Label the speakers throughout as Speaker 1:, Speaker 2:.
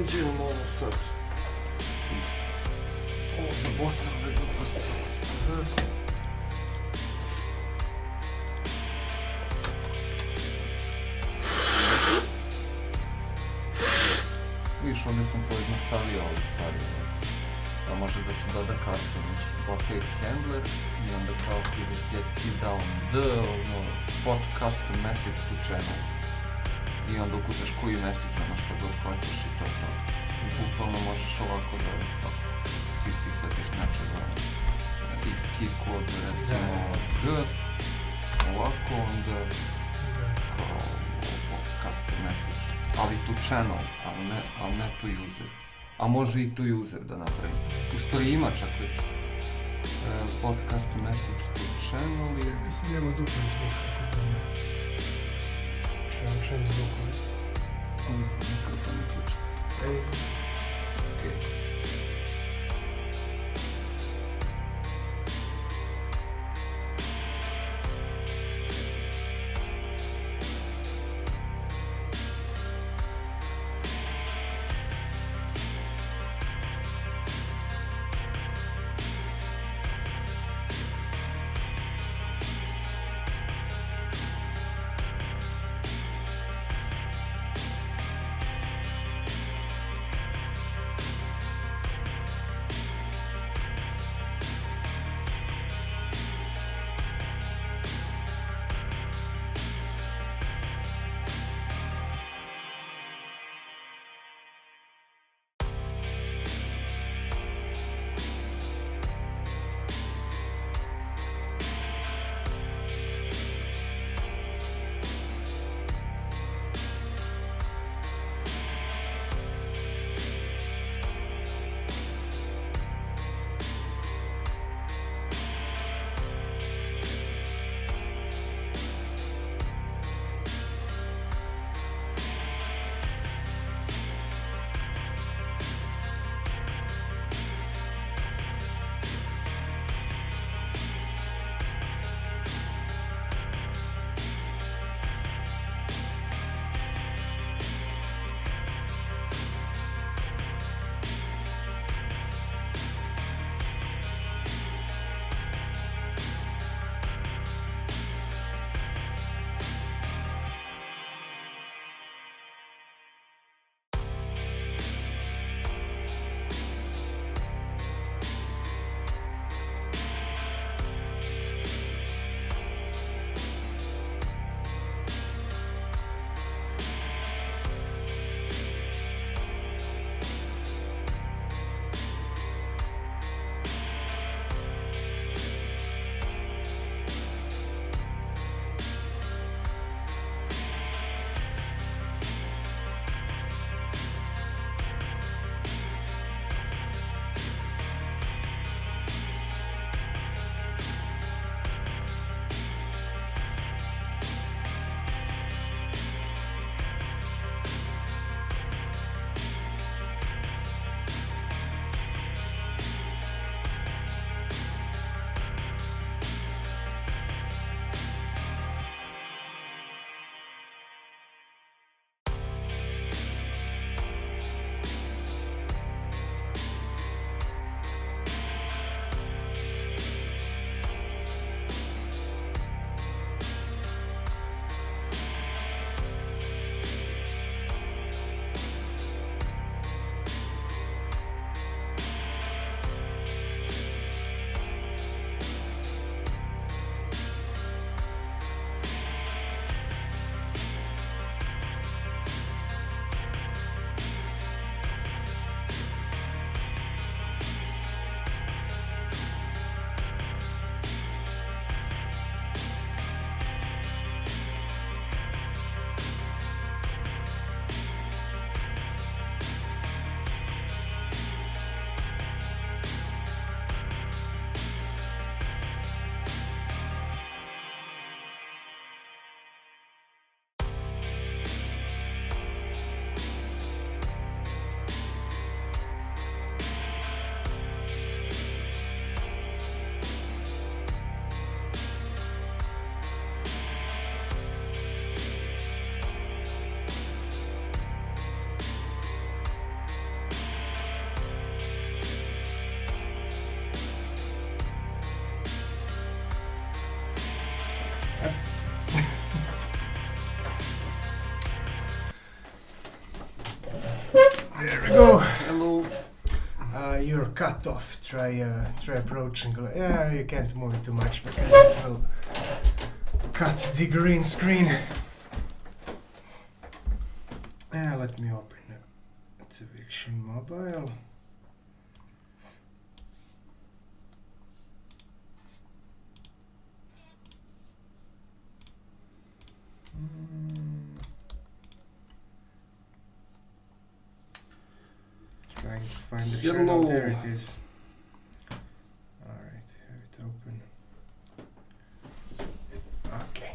Speaker 1: ćemo ovo sad. Ovo zabotam ove gluposti. Viš, ovdje sam pojednostavio ovu stvari. Da može da se doda custom rotate handler i onda kao get key down pot custom message to channel. I onda ukucaš koji message, ono što god hoćeš i to to. I bukvalno možeš ovako da si ti setiš nečega. If key kod recimo G, ovako onda kao custom message. Ali to channel, ali ne to user. A može i to user da napravi. U stvari ima čak već podcast message to channel i...
Speaker 2: Mislim imamo dupli zvuk, ako to ne. Čem zvukove.
Speaker 1: Mikrofon je ključan. Okej.
Speaker 2: go.
Speaker 1: Hello.
Speaker 2: You're cut off. Try approaching. Yeah, you can't move it too much because it will cut the green screen. Let me open Activision Mobile. Trying to find the channel. There it is. Alright, have it open. Okay.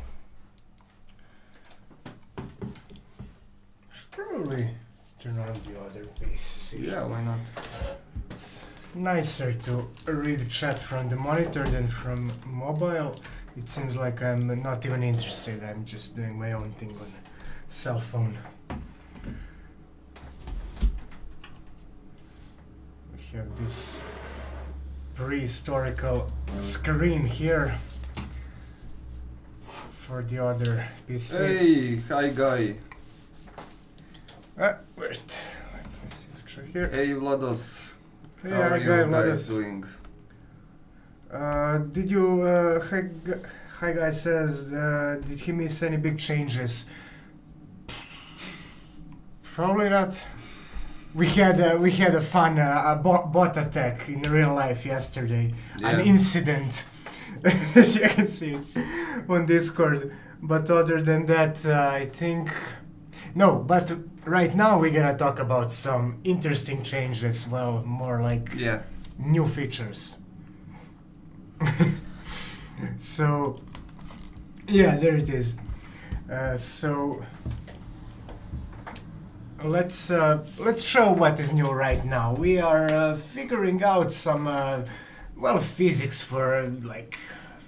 Speaker 2: Should probably turn on the other PC.
Speaker 1: Yeah, why not?
Speaker 2: It's nicer to read the chat from the monitor than from mobile. It seems like I'm not even interested. I'm just doing my own thing on cell phone. We have this prehistorical screen here for the other PC.
Speaker 1: Hey, hi guy.
Speaker 2: Wait. Let me see the picture here.
Speaker 1: Hey Vlados.
Speaker 2: Yeah,
Speaker 1: How are you
Speaker 2: guy,
Speaker 1: guys
Speaker 2: Vlados.
Speaker 1: doing?
Speaker 2: Did you, hi guy says, did he miss any big changes? Probably not. We had a fun bot attack in real life yesterday.
Speaker 1: Yeah.
Speaker 2: An incident. You can see it on Discord. But other than that, I think... No, but right now we're gonna talk about some interesting changes. Well, more like
Speaker 1: Yeah.
Speaker 2: new features. So, yeah, there it is. So let's show what is new right now. We are figuring out some physics for like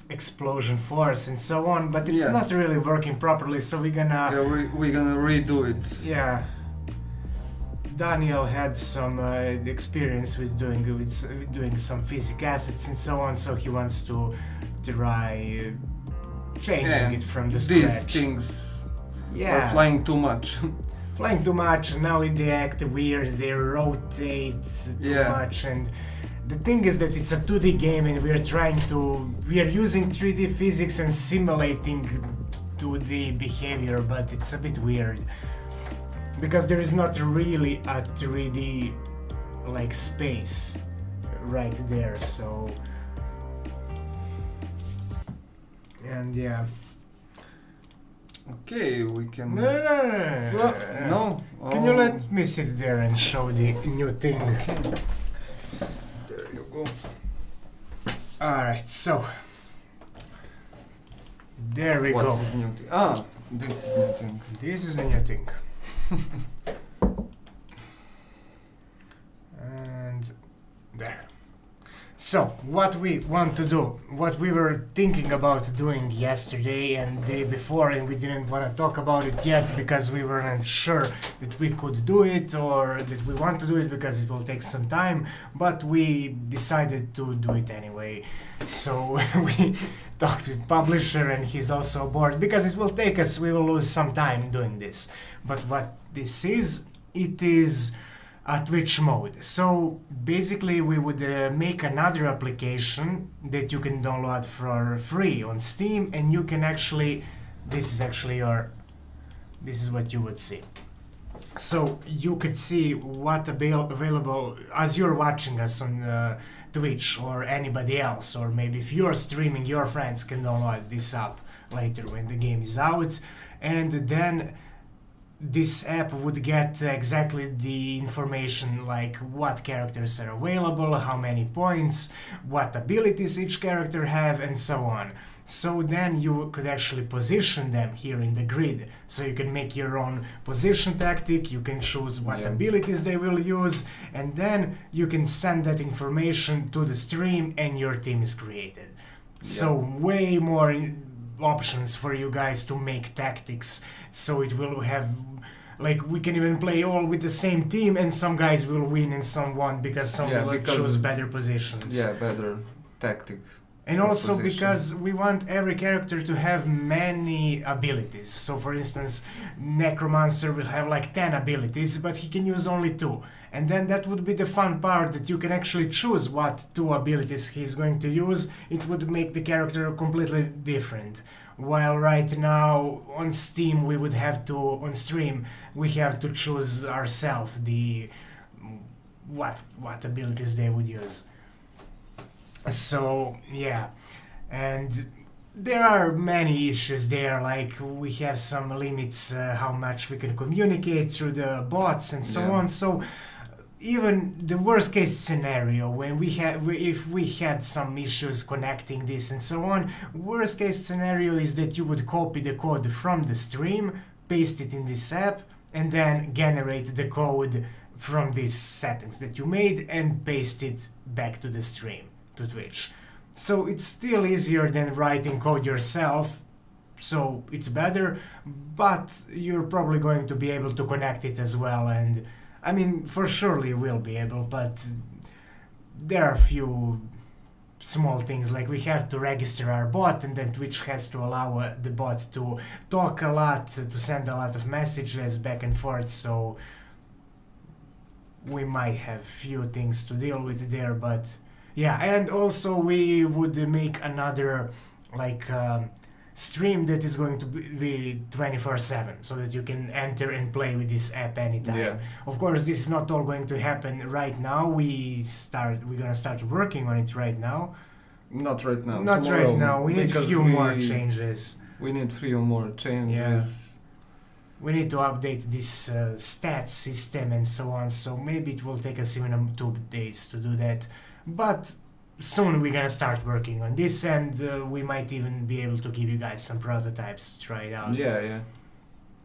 Speaker 2: explosion force and so on, but it's
Speaker 1: Yeah.
Speaker 2: not really working properly. So we're gonna
Speaker 1: We're gonna redo it.
Speaker 2: yeah. Daniel had some experience with doing some physic assets and so on, so he wants to try changing it from the
Speaker 1: These
Speaker 2: scratch.
Speaker 1: things
Speaker 2: Yeah,
Speaker 1: are flying too much.
Speaker 2: flying too much. Now they act weird. They rotate too
Speaker 1: Yeah.
Speaker 2: much, and the thing is that it's a 2D game, and we are using 3D physics and simulating 2D behavior, but it's a bit weird. Because there is not really a 3D like space right there, so and yeah.
Speaker 1: Okay, we can.
Speaker 2: No.
Speaker 1: No.
Speaker 2: Can you let me sit there and show the new thing?
Speaker 1: There you go.
Speaker 2: Alright, so there we
Speaker 1: What
Speaker 2: go.
Speaker 1: is new thing? Ah, this is new thing.
Speaker 2: This is the new thing. And there. So, what we want to do, what we were thinking about doing yesterday and the day before, and we didn't want to talk about it yet because we weren't sure that we could do it or that we want to do it because it will take some time, but we decided to do it anyway. So we talked with publisher and he's also bored because it will take us, we will lose some time doing this. But what this is, it is a Twitch mode. So basically we would make another application that you can download for free on Steam, and you can actually, this is what you would see. So you could see what available as you're watching us on Twitch or anybody else, or maybe if you're streaming, your friends can download this app later when the game is out, and then this app would get exactly the information like what characters are available, how many points, what abilities each character have, and so on. So then you could actually position them here in the grid. So you can make your own position tactic, you can choose what abilities they will use, and then you can send that information to the stream and your team is created. So way more options for you guys to make tactics, so it will have like we can even play all with the same team and some guys will win and some won't because some will choose better positions.
Speaker 1: Yeah, better tactic.
Speaker 2: And also
Speaker 1: proposition.
Speaker 2: because we want every character to have many abilities. So for instance, Necromancer will have like 10 abilities, but he can use only 2. And then that would be the fun part, that you can actually choose what 2 abilities he's going to use. It would make the character completely different. While right now on Steam we would have to, on stream, we have to choose ourselves the what abilities they would use. So yeah, and there are many issues there, like we have some limits how much we can communicate through the bots and so
Speaker 1: Yeah.
Speaker 2: on. So even the worst case scenario, when if we had some issues connecting this and so on, worst case scenario is that you would copy the code from the stream, paste it in this app, and then generate the code from these settings that you made and paste it back to the stream, to Twitch. So it's still easier than writing code yourself, so it's better, but you're probably going to be able to connect it as well. And I mean, for surely we'll be able, but there are a few small things, like we have to register our bot, and then Twitch has to allow the bot to talk a lot, to send a lot of messages back and forth, so we might have few things to deal with there. But yeah, and also we would make another like stream that is going to be 24/7, so that you can enter and play with this app anytime.
Speaker 1: Yeah.
Speaker 2: Of course, this is not all going to happen right now. We're gonna start working on it right now.
Speaker 1: Not right now.
Speaker 2: Not
Speaker 1: Tomorrow,
Speaker 2: right now. We need a
Speaker 1: because
Speaker 2: few more changes.
Speaker 1: We need few more changes.
Speaker 2: We need to update this stats system and so on. So maybe it will take us even 2 days to do that. But soon we're gonna start working on this, and we might even be able to give you guys some prototypes to try it out.
Speaker 1: Yeah.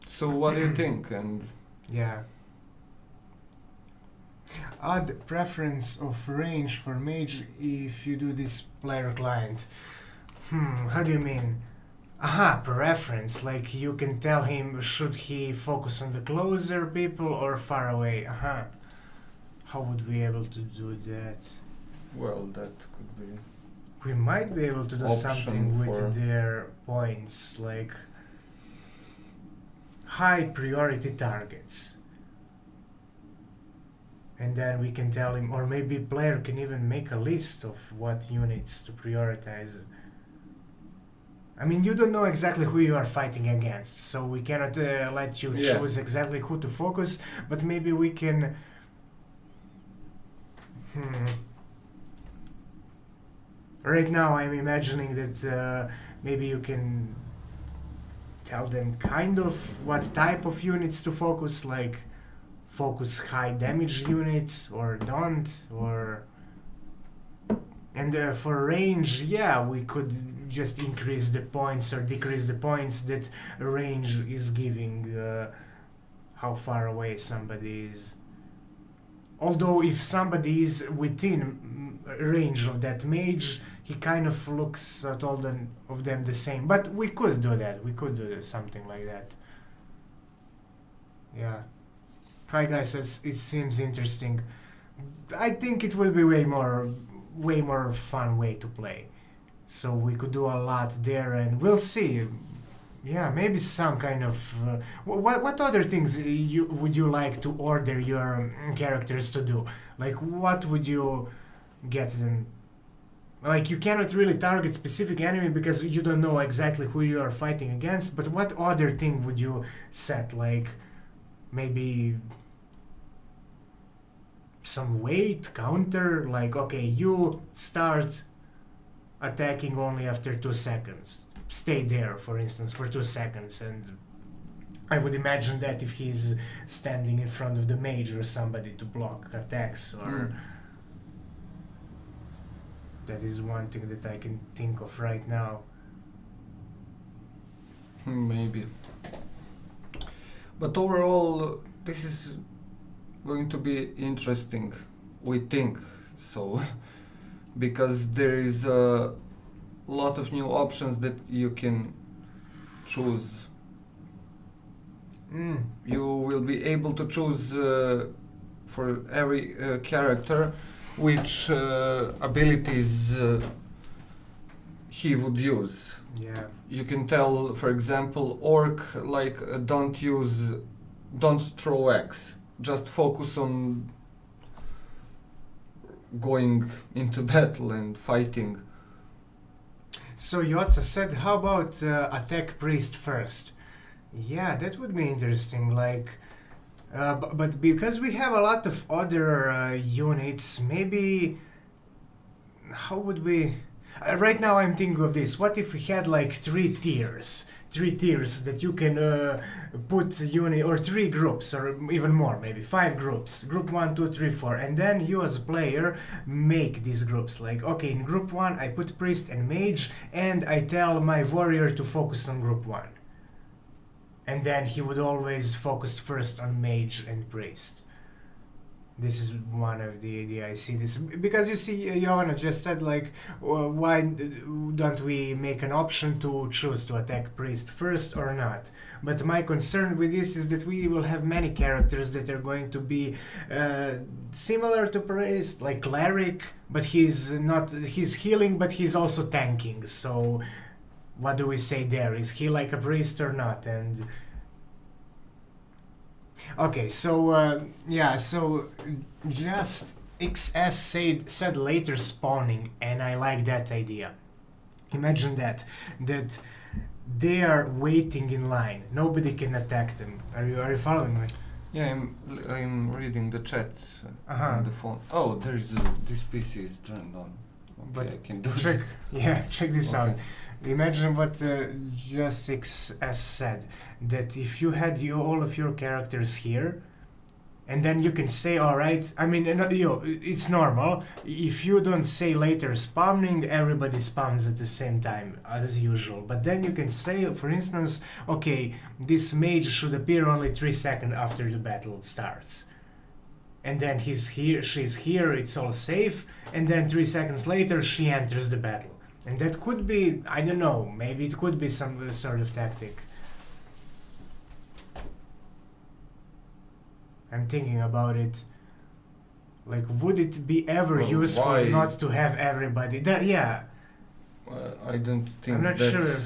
Speaker 1: So what do you think? And
Speaker 2: Yeah. Add preference of range for mage if you do this player client. How do you mean? Aha, preference. Like you can tell him should he focus on the closer people or far away. Aha. How would we be able to do that?
Speaker 1: well, that could be.
Speaker 2: We might be able to do
Speaker 1: Option
Speaker 2: something with
Speaker 1: for-
Speaker 2: their points, like high priority targets. And then we can tell him, or maybe player can even make a list of what units to prioritize. I mean, you don't know exactly who you are fighting against, so we cannot let you
Speaker 1: Yeah.
Speaker 2: choose exactly who to focus, but maybe we can... Right now I'm imagining that maybe you can tell them kind of what type of units to focus, like focus high damage units or don't, or... And for range, yeah, we could just increase the points or decrease the points that range is giving, how far away somebody is. Although if somebody is within range of that mage, he kind of looks at all of them the same. But we could do that. We could do something like that. Yeah. Hi guys, it seems interesting. I think it will be way more fun way to play. So we could do a lot there, and we'll see. Yeah, maybe some kind of... what other things would you like to order your characters to do? Like, what would you get them? Like, you cannot really target specific enemy because you don't know exactly who you are fighting against, but what other thing would you set? Like, maybe some weight, counter, like, okay, you start attacking only after 2 seconds. Stay there, for instance, for 2 seconds, and I would imagine that if he's standing in front of the mage or somebody to block attacks, or... That is one thing that I can think of right now.
Speaker 1: Maybe. But overall, this is going to be interesting, we think so, because there is a lot of new options that you can choose. You will be able to choose for every character which abilities he would use.
Speaker 2: Yeah.
Speaker 1: You can tell, for example, orc like don't throw X. Just focus on going into battle and fighting.
Speaker 2: So Yotza said, how about attack priest first? Yeah, that would be interesting. Like, but because we have a lot of other units, maybe how would we? Right now, I'm thinking of this. What if we had like three tiers that you can put unit, or three groups, or even more, maybe 5 groups. Group 1, 2, 3, 4, and then you as a player make these groups. Like, okay, in group 1 I put priest and mage, and I tell my warrior to focus on group 1. And then he would always focus first on mage and priest. This is one of the I see this because you see, Johanna just said like, why don't we make an option to choose to attack priest first or not? But my concern with this is that we will have many characters that are going to be similar to priest, like cleric, but he's healing, but he's also tanking. So what do we say there? Is he like a priest or not? And okay, so yeah, so just XS said later spawning, and I like that idea. Imagine that they are waiting in line. Nobody can attack them. Are you following me?
Speaker 1: Yeah, I'm reading the chat on the phone. Oh, there is this PC is turned on. Okay,
Speaker 2: But
Speaker 1: I can do
Speaker 2: check,
Speaker 1: it.
Speaker 2: yeah, check this
Speaker 1: Okay.
Speaker 2: out. Imagine what just XS said, that if you had all of your characters here, and then you can say, all right, I mean, it's normal. If you don't say later spawning, everybody spawns at the same time, as usual. But then you can say, for instance, okay, this mage should appear only 3 seconds after the battle starts. And then he's here, she's here, it's all safe, and then 3 seconds later she enters the battle. And that could be, I don't know, maybe it could be some sort of tactic. I'm thinking about it. Like, would it be ever
Speaker 1: Well,
Speaker 2: useful
Speaker 1: why?
Speaker 2: not to have everybody? Yeah.
Speaker 1: I don't think
Speaker 2: I'm not
Speaker 1: that's...
Speaker 2: sure.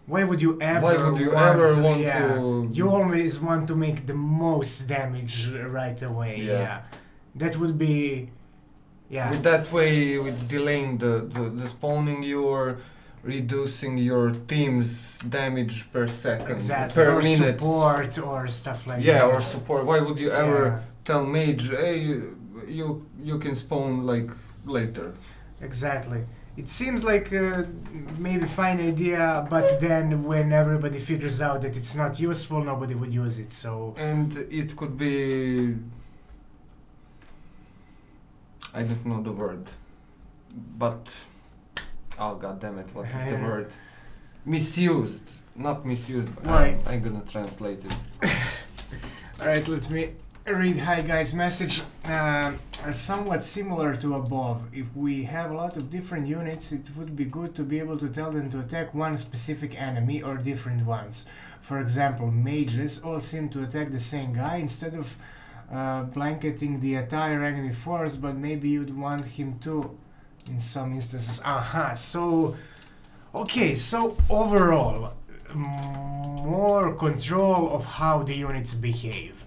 Speaker 2: Why would you ever
Speaker 1: Why would you
Speaker 2: want
Speaker 1: ever
Speaker 2: to,
Speaker 1: want
Speaker 2: yeah.
Speaker 1: to...
Speaker 2: You always want to make the most damage right away. Yeah. That would be... Yeah.
Speaker 1: With that way, with delaying the spawning, you're reducing your team's damage per second,
Speaker 2: Exactly.
Speaker 1: per
Speaker 2: or
Speaker 1: minute.
Speaker 2: support or stuff like that.
Speaker 1: Yeah, or support. Why would you ever
Speaker 2: Yeah.
Speaker 1: tell mage, hey, you can spawn like later?
Speaker 2: Exactly. It seems like maybe fine idea, but then when everybody figures out that it's not useful, nobody would use it. So
Speaker 1: And it could be... I don't know the word, but... Oh, god damn it, what is the word? Misused. Not misused, but
Speaker 2: Why?
Speaker 1: I'm gonna translate it.
Speaker 2: alright, let me read Hi Guys message. Somewhat similar to above. If we have a lot of different units, it would be good to be able to tell them to attack one specific enemy or different ones. For example, mages all seem to attack the same guy instead of blanketing the entire enemy force, but maybe you'd want him to in some instances. So okay, so overall more control of how the units behave,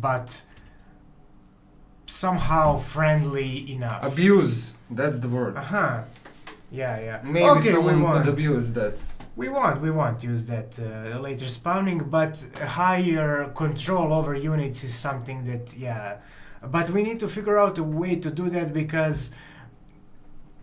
Speaker 2: but somehow friendly enough.
Speaker 1: Abuse, that's the word.
Speaker 2: Yeah.
Speaker 1: Maybe
Speaker 2: Okay,
Speaker 1: someone
Speaker 2: we
Speaker 1: could
Speaker 2: won't.
Speaker 1: abuse that.
Speaker 2: We won't use that later spawning, but higher control over units is something that, yeah. But we need to figure out a way to do that, because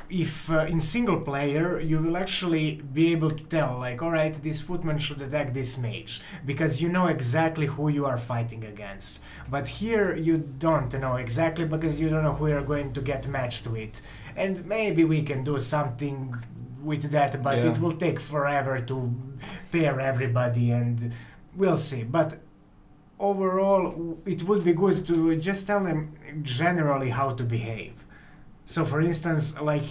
Speaker 2: if in single player you will actually be able to tell, like, alright, this footman should attack this mage, because you know exactly who you are fighting against. But here you don't know exactly, because you don't know who you're going to get matched with. And maybe we can do something with that, but
Speaker 1: Yeah.
Speaker 2: it will take forever to pair everybody, and we'll see. But overall, it would be good to just tell them generally how to behave. So for instance, like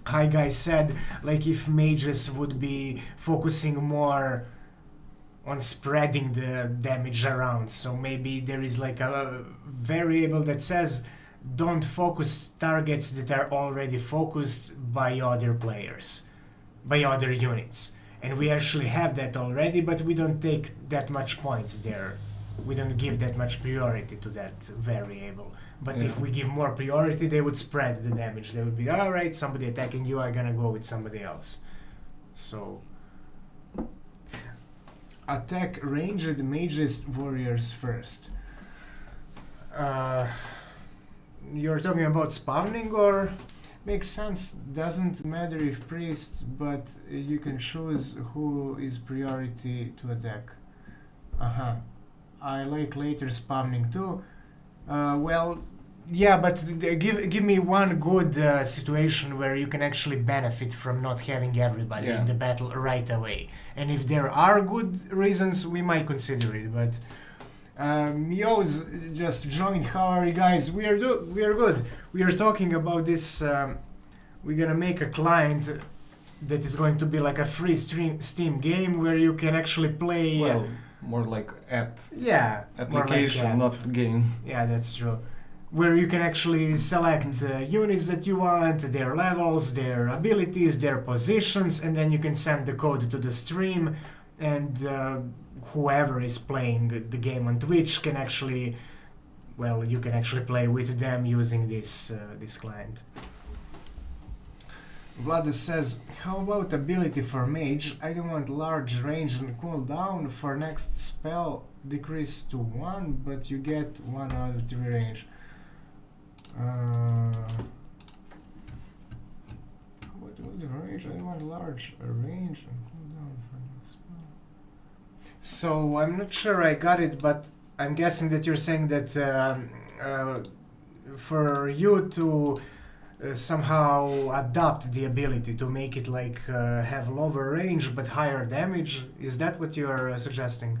Speaker 2: Hi Guy said, like if mages would be focusing more on spreading the damage around, so maybe there is like a variable that says don't focus targets that are already focused by other players, by other units. And we actually have that already, but we don't take that much points there. We don't give that much priority to that variable. But if we give more priority, they would spread the damage. They would be, alright, somebody attacking you, I'm gonna go with somebody else. So, attack ranged mages warriors first. You're talking about spawning, or makes sense? Doesn't matter if priests, but you can choose who is priority to attack. I like later spawning too. Well, yeah, but give me one good situation where you can actually benefit from not having everybody in the battle right away. And if there are good reasons, we might consider it. But Yo's just joined. How are you guys? We are good. We are talking about this. We're gonna make a client that is going to be like a free Steam game where you can actually play.
Speaker 1: Well, more like app.
Speaker 2: Yeah.
Speaker 1: Application,
Speaker 2: like
Speaker 1: not game.
Speaker 2: Yeah, that's true. Where you can actually select units that you want, their levels, their abilities, their positions, and then you can send the code to the stream, and whoever is playing the game on Twitch can actually, well, you can actually play with them using this client. Vladis says, how about ability for mage? I don't want large range and cooldown. For next spell decrease to 1, but you get 1 out of 3 range. What the range? I want large range and cooldown for next spell. So I'm not sure I got it, but I'm guessing that you're saying that for you to somehow adapt the ability to make it like have lower range but higher damage. Is that what you're suggesting?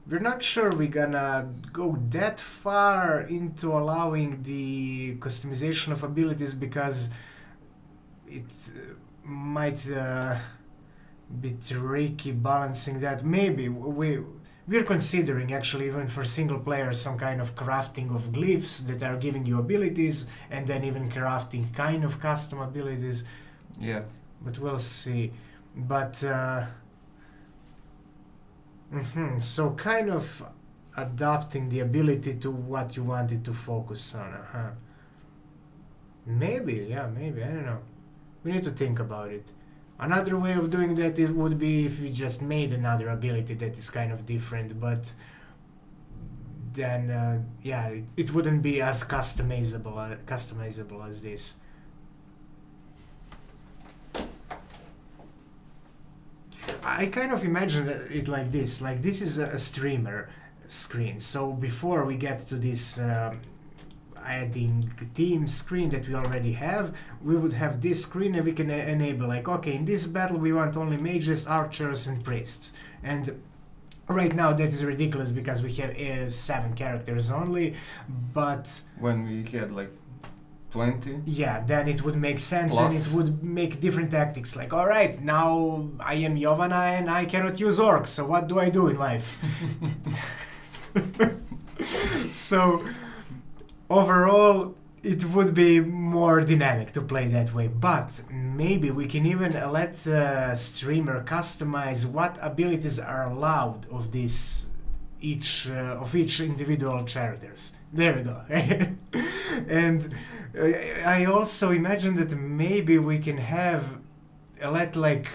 Speaker 2: We're not sure we're gonna go that far into allowing the customization of abilities because it might be tricky balancing that. Maybe we're considering actually even for single players some kind of crafting of glyphs that are giving you abilities, and then even crafting kind of custom abilities.
Speaker 1: Yeah.
Speaker 2: But we'll see. But so kind of adapting the ability to what you wanted to focus on. Maybe, I don't know. We need to think about it. Another way of doing that it would be if we just made another ability that is kind of different, but then it wouldn't be as customizable as this. I kind of imagine it like this. Like this is a streamer screen. So before we get to this adding team screen that we already have, we would have this screen and we can enable like, okay, in this battle we want only mages, archers and priests. And right now that is ridiculous because we have 7 characters only, but
Speaker 1: when we had like 20?
Speaker 2: Yeah, then it would make sense.
Speaker 1: Plus.
Speaker 2: And it would make different tactics. Like, alright, now I am Jovana and I cannot use orcs, so what do I do in life? So, overall, it would be more dynamic to play that way. But maybe we can even let streamer customize what abilities are allowed of this each individual characters. There we go. And I also imagine that maybe we can have let like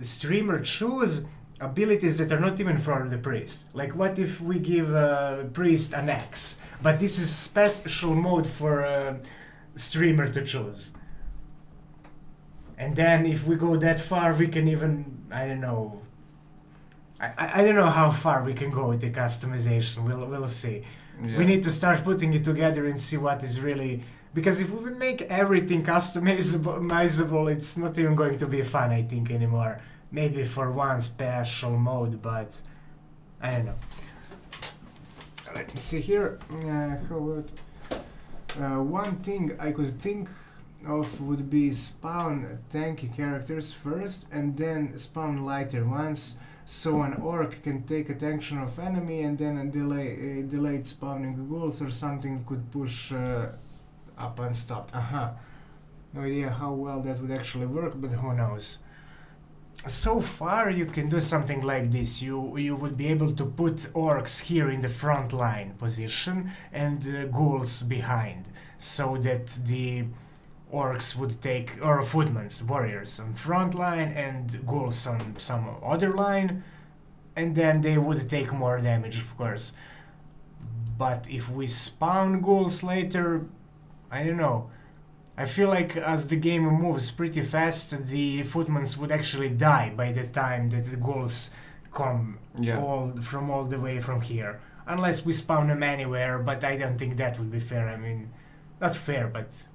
Speaker 2: streamer choose abilities that are not even for the priest. Like what if we give priest an axe, but this is special mode for streamer to choose. And then if we go that far, we can even, I don't know how far we can go with the customization. We'll see.
Speaker 1: Yeah.
Speaker 2: We need to start putting it together and see what is really, because if we make everything customizable, it's not even going to be fun, I think, anymore. Maybe for one special mode, but I don't know. Let me see here. One thing I could think of would be spawn tanky characters first and then spawn lighter ones, So an orc can take attention of enemy and then a delayed spawning ghouls or something could push up unstopped. No idea how well that would actually work, but who knows. So far you can do something like this. You would be able to put orcs here in the front line position and ghouls behind, so that the orcs would take, or footmans, warriors on front line and ghouls on some other line, and then they would take more damage, of course. But if we spawn ghouls later, I don't know. I feel like as the game moves pretty fast, the footmans would actually die by the time that the ghouls come from all the way from here. Unless we spawn them anywhere, but I don't think that would be fair. I mean, not fair, but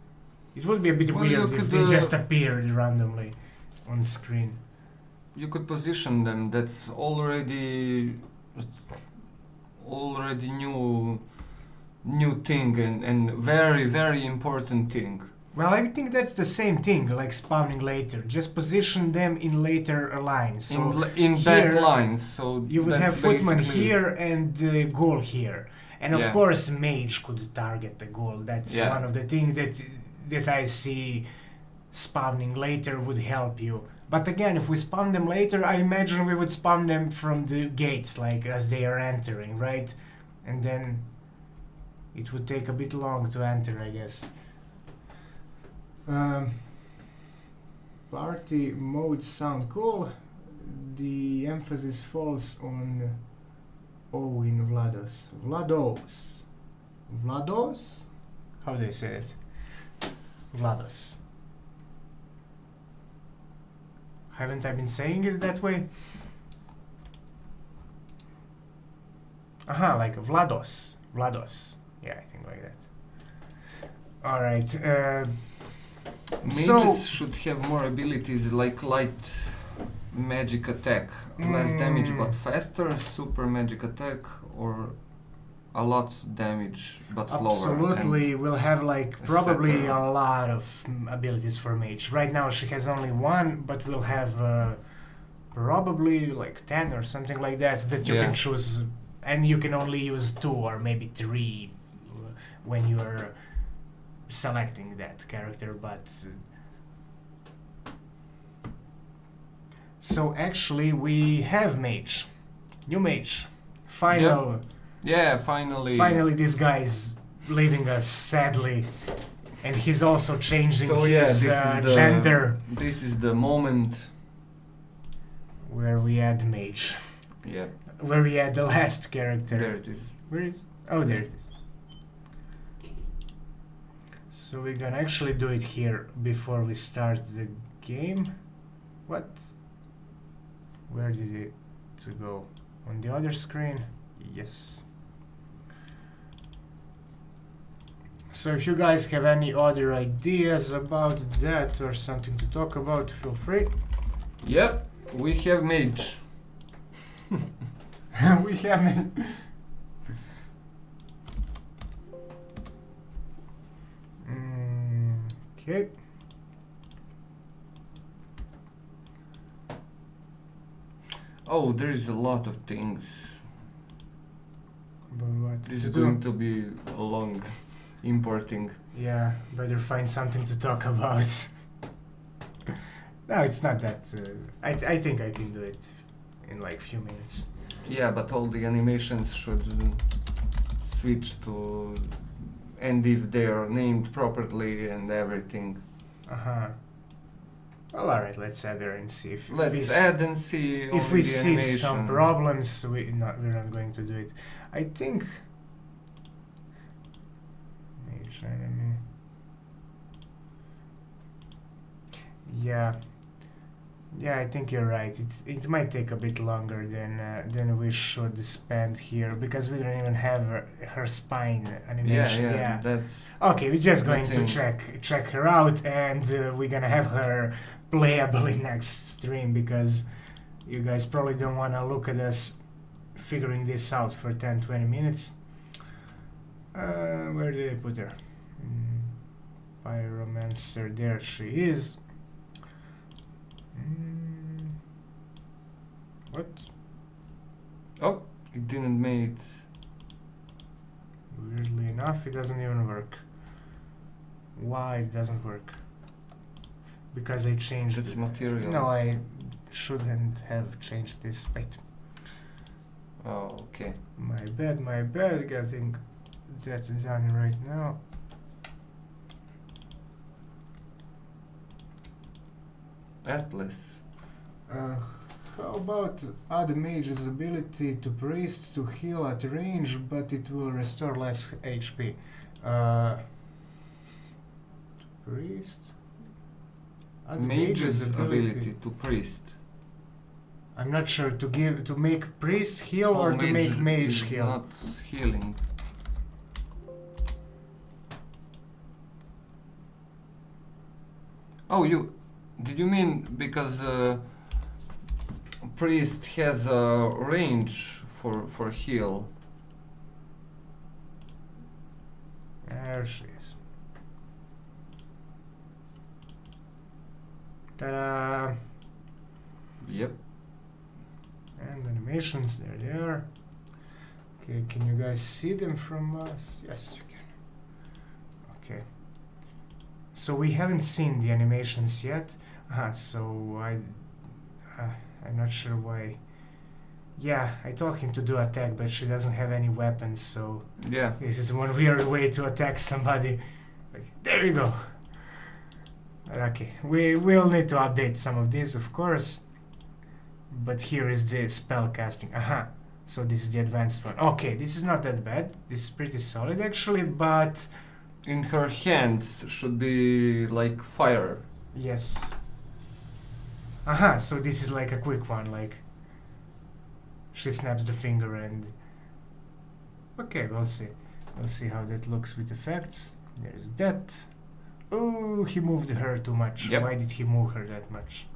Speaker 2: it would be a bit weird if they just appeared randomly on screen.
Speaker 1: You could position them. That's already new thing and very, very important thing.
Speaker 2: Well, I think that's the same thing, like spawning later. Just position them in later lines. So
Speaker 1: in back lines. So
Speaker 2: you would have footman here and the ghoul here. And of course, mage could target the ghoul. That's one of the things that I see spawning later would help you. But again, if we spawn them later, I imagine we would spawn them from the gates, like as they are entering, right? And then it would take a bit long to enter, I guess. Party modes sound cool. The emphasis falls on O in Vlados. Vlados? How do they say it? Vlados. Haven't I been saying it that way? Like Vlados. Yeah, I think like that. Alright,
Speaker 1: mages should have more abilities like light magic attack. Less damage but faster, super magic attack, or a lot damage but slower.
Speaker 2: Absolutely, we'll have like probably a lot of abilities for mage. Right now she has only one, but we'll have probably like 10 or something like that you can choose, and you can only use 2 or maybe 3 when you're selecting that character, but so actually we have mage, new mage, finally this guy is leaving us sadly, and he's also changing his gender.
Speaker 1: This is the moment
Speaker 2: where we add mage, where we add the last character.
Speaker 1: There it is.
Speaker 2: Where is? Oh, there it is. So we're gonna actually do it here before we start the game. What? Where did it go? On the other screen? Yes. So if you guys have any other ideas about that or something to talk about, feel free.
Speaker 1: Yep, we have mage.
Speaker 2: We have mage. Okay.
Speaker 1: Oh, there is a lot of things.
Speaker 2: But what
Speaker 1: this is going to be a long importing.
Speaker 2: Yeah, better find something to talk about. No, it's not that. I think I can do it in like few minutes.
Speaker 1: Yeah, but all the animations should switch to, and if they are named properly and everything.
Speaker 2: Well, alright, let's add her and see if
Speaker 1: if
Speaker 2: we see some problems. We're not going to do it. I think mage enemy. Yeah, I think you're right. It might take a bit longer than we should spend here, because we don't even have her spine animation.
Speaker 1: Yeah, that's
Speaker 2: okay. We're just going to check her out, and we're gonna have her playable in next stream, because you guys probably don't want to look at us figuring this out for 10-20 minutes. Where did I put her? Pyromancer, there she is. What?
Speaker 1: Oh, it didn't make it.
Speaker 2: Weirdly enough, it doesn't even work. Why it doesn't work? Because I changed
Speaker 1: That's
Speaker 2: it.
Speaker 1: material.
Speaker 2: No, I shouldn't have changed this. Wait.
Speaker 1: Oh, okay.
Speaker 2: My bad. Getting that done right now.
Speaker 1: Atlas.
Speaker 2: How about add mage's ability to priest to heal at range, but it will restore less HP? Priest? Add
Speaker 1: Mage's ability to priest.
Speaker 2: I'm not sure to make priest heal or to make mage
Speaker 1: is
Speaker 2: heal.
Speaker 1: Not healing. Oh, did you mean because priest has a range for heal?
Speaker 2: There she is. Ta-da!
Speaker 1: Yep.
Speaker 2: And animations, there they are. Okay, can you guys see them from us? Yes, you can. Okay. So we haven't seen the animations yet. So I'm not sure why. Yeah, I told him to do attack, but she doesn't have any weapons, so
Speaker 1: Yeah.
Speaker 2: this is one weird way to attack somebody. Like, there you go. Okay, we will need to update some of these, of course. But here is the spell casting. So this is the advanced one. Okay, this is not that bad. This is pretty solid actually, but
Speaker 1: In her hands should be like fire.
Speaker 2: yes. So this is like a quick one, like she snaps the finger and okay, we'll see. We'll see how that looks with effects. There's that. Oh, he moved her too much.
Speaker 1: Yep.
Speaker 2: Why did he move her that much?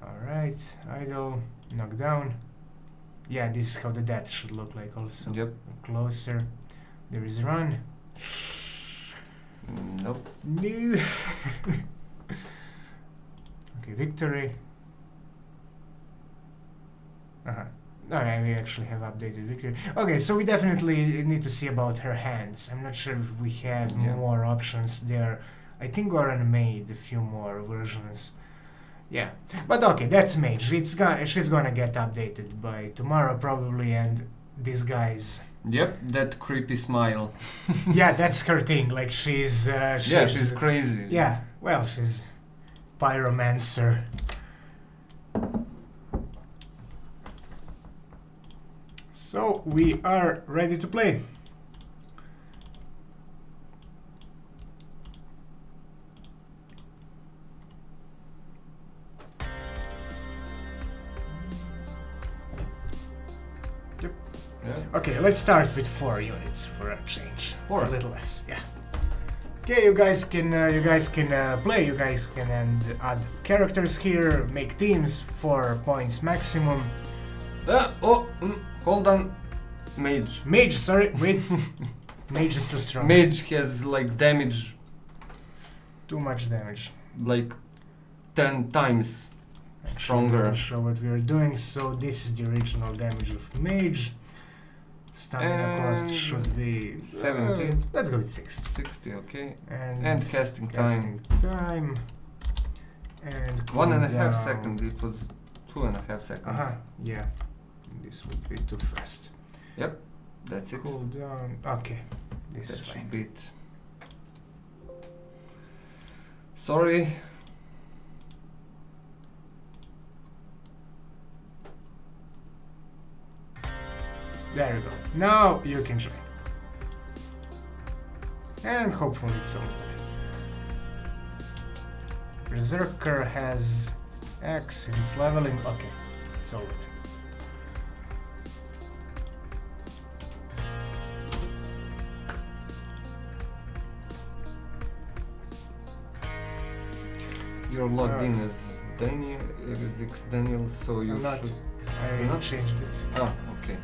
Speaker 2: Alright, idle, knock down. Yeah, this is how the death should look like also.
Speaker 1: Yep.
Speaker 2: Closer. There is run.
Speaker 1: Nope.
Speaker 2: No. Okay, victory. Alright, we actually have updated victory. Okay, so we definitely need to see about her hands. I'm not sure if we have
Speaker 1: Yeah.
Speaker 2: more options there. I think Goran made a few more versions. Yeah, but okay, that's mage. She's gonna get updated by tomorrow probably, and these guys.
Speaker 1: Yep, that creepy smile.
Speaker 2: Yeah, that's her thing. Like she's
Speaker 1: She's crazy.
Speaker 2: yeah. Well, she's pyromancer. So we are ready to play.
Speaker 1: Yeah.
Speaker 2: Okay, let's start with 4 units for a change.
Speaker 1: 4?
Speaker 2: A little less, yeah. Okay, you guys can play. You guys can add characters here, make teams, 4 points maximum.
Speaker 1: Hold on. Mage.
Speaker 2: Mage, sorry, wait. Mage is too strong.
Speaker 1: Mage has like damage
Speaker 2: Too much damage.
Speaker 1: like 10 times
Speaker 2: Actually,
Speaker 1: stronger.
Speaker 2: I'll show what we are doing. So this is the original damage of Mage. Stamina cost
Speaker 1: And
Speaker 2: should be
Speaker 1: 70.
Speaker 2: Let's go with 60.
Speaker 1: 60, okay.
Speaker 2: And
Speaker 1: And casting time.
Speaker 2: time. And
Speaker 1: 1.5
Speaker 2: cooldown.
Speaker 1: seconds. It was 2.5 seconds.
Speaker 2: Yeah. This would be too fast.
Speaker 1: Yep, that's it.
Speaker 2: Cooldown. Okay. This is
Speaker 1: That
Speaker 2: fine.
Speaker 1: should be it. Sorry.
Speaker 2: There you go. Now you can join. And hopefully it's all good. Berserker has X and it's leveling. Okay, it's all good.
Speaker 1: You're logged in as Daniel, Daniel, so you
Speaker 2: I'm not.
Speaker 1: should.
Speaker 2: I
Speaker 1: You're not?
Speaker 2: changed it.
Speaker 1: Ah, okay.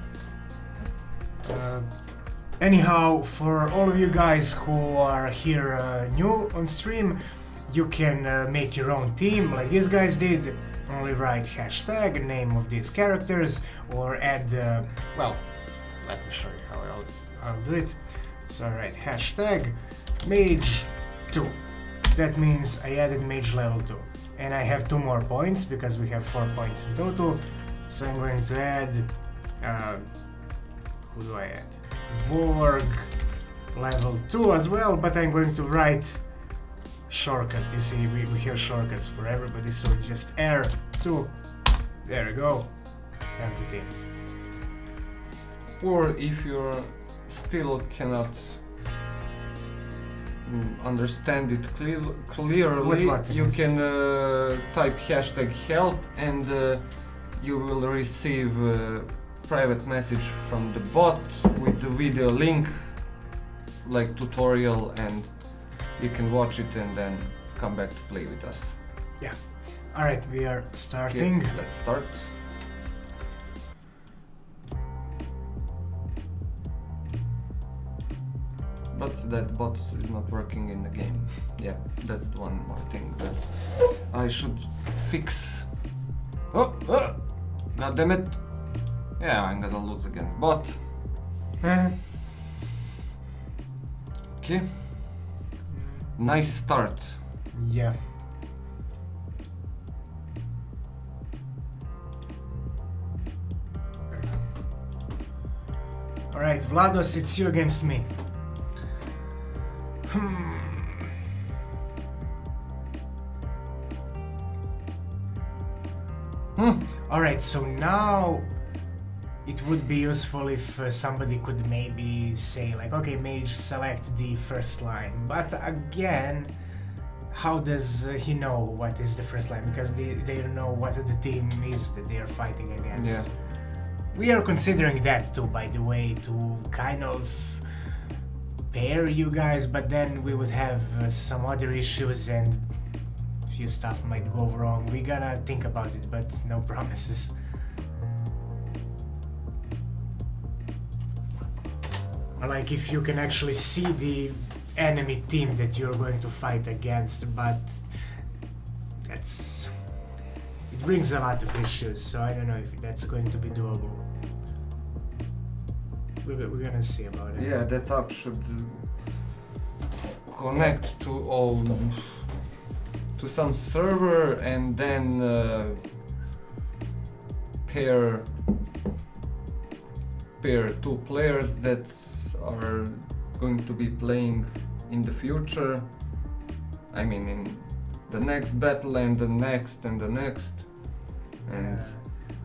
Speaker 2: Anyhow, for all of you guys who are here new on stream, you can make your own team like these guys did. only write hashtag, name of these characters, or add, well, let me show you how I'll do it. So I write hashtag mage 2. That means I added mage level 2. And I have 2 more points because we have 4 points in total. So I'm going to add, who do I add? Vorg level 2 as well, but I'm going to write shortcut. You see, we have shortcuts for everybody, so just R2. There we go. Have the team.
Speaker 1: Or if you still cannot understand it clearly, you can type hashtag help and you will receive a private message from the bot with the video link, like tutorial, and you can watch it and then come back to play with us.
Speaker 2: Yeah. Alright, we are starting.
Speaker 1: Okay, let's start. But that bot is not working in the game. Yeah, that's one more thing that I should fix. Oh! God damn it! Yeah, I'm gonna lose against bot. Okay. Nice start.
Speaker 2: Yeah. Alright, Vlados, it's you against me. Alright, so now it would be useful if somebody could maybe say like, okay, mage, select the first line. But again, how does he know what is the first line? Because they don't know what the team is that they are fighting against.
Speaker 1: Yeah.
Speaker 2: We are considering that too, by the way, to kind of pair you guys, but then we would have some other issues and few stuff might go wrong. We gotta think about it, but no promises. Like if you can actually see the enemy team that you're going to fight against, but it brings a lot of issues, so I don't know if that's going to be doable. We're gonna see about it.
Speaker 1: Yeah, that app should connect to some server and then pair 2 players that are going to be playing in the future. I mean, in the next battle and the next and the next. And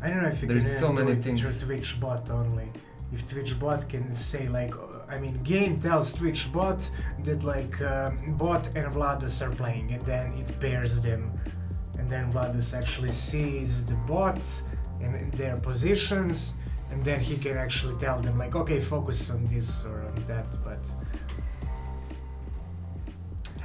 Speaker 2: I don't know if you
Speaker 1: there's
Speaker 2: can
Speaker 1: so
Speaker 2: do
Speaker 1: many
Speaker 2: it
Speaker 1: things.
Speaker 2: through Twitch bot only. If Twitch bot can say like, I mean, game tells Twitch bot that like bot and Vlados are playing, and then it pairs them, and then Vlados actually sees the bot and their positions, and then he can actually tell them like, okay, focus on this or on that. But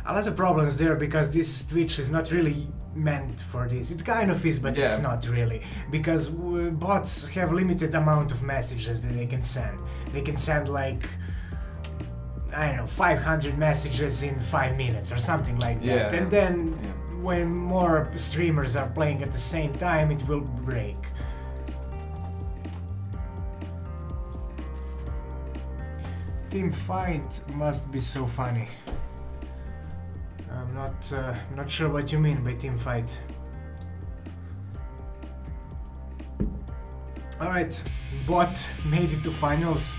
Speaker 2: a lot of problems there because this Twitch is not really meant for this. It kind of is, but
Speaker 1: Yeah.
Speaker 2: it's not really, because bots have limited amount of messages that they can send. They can send like, I don't know, 500 messages in 5 minutes or something like that.
Speaker 1: Yeah.
Speaker 2: And then when more streamers are playing at the same time, it will break. Team fight must be so funny. I'm not sure what you mean by team fight. Alright, bot made it to finals.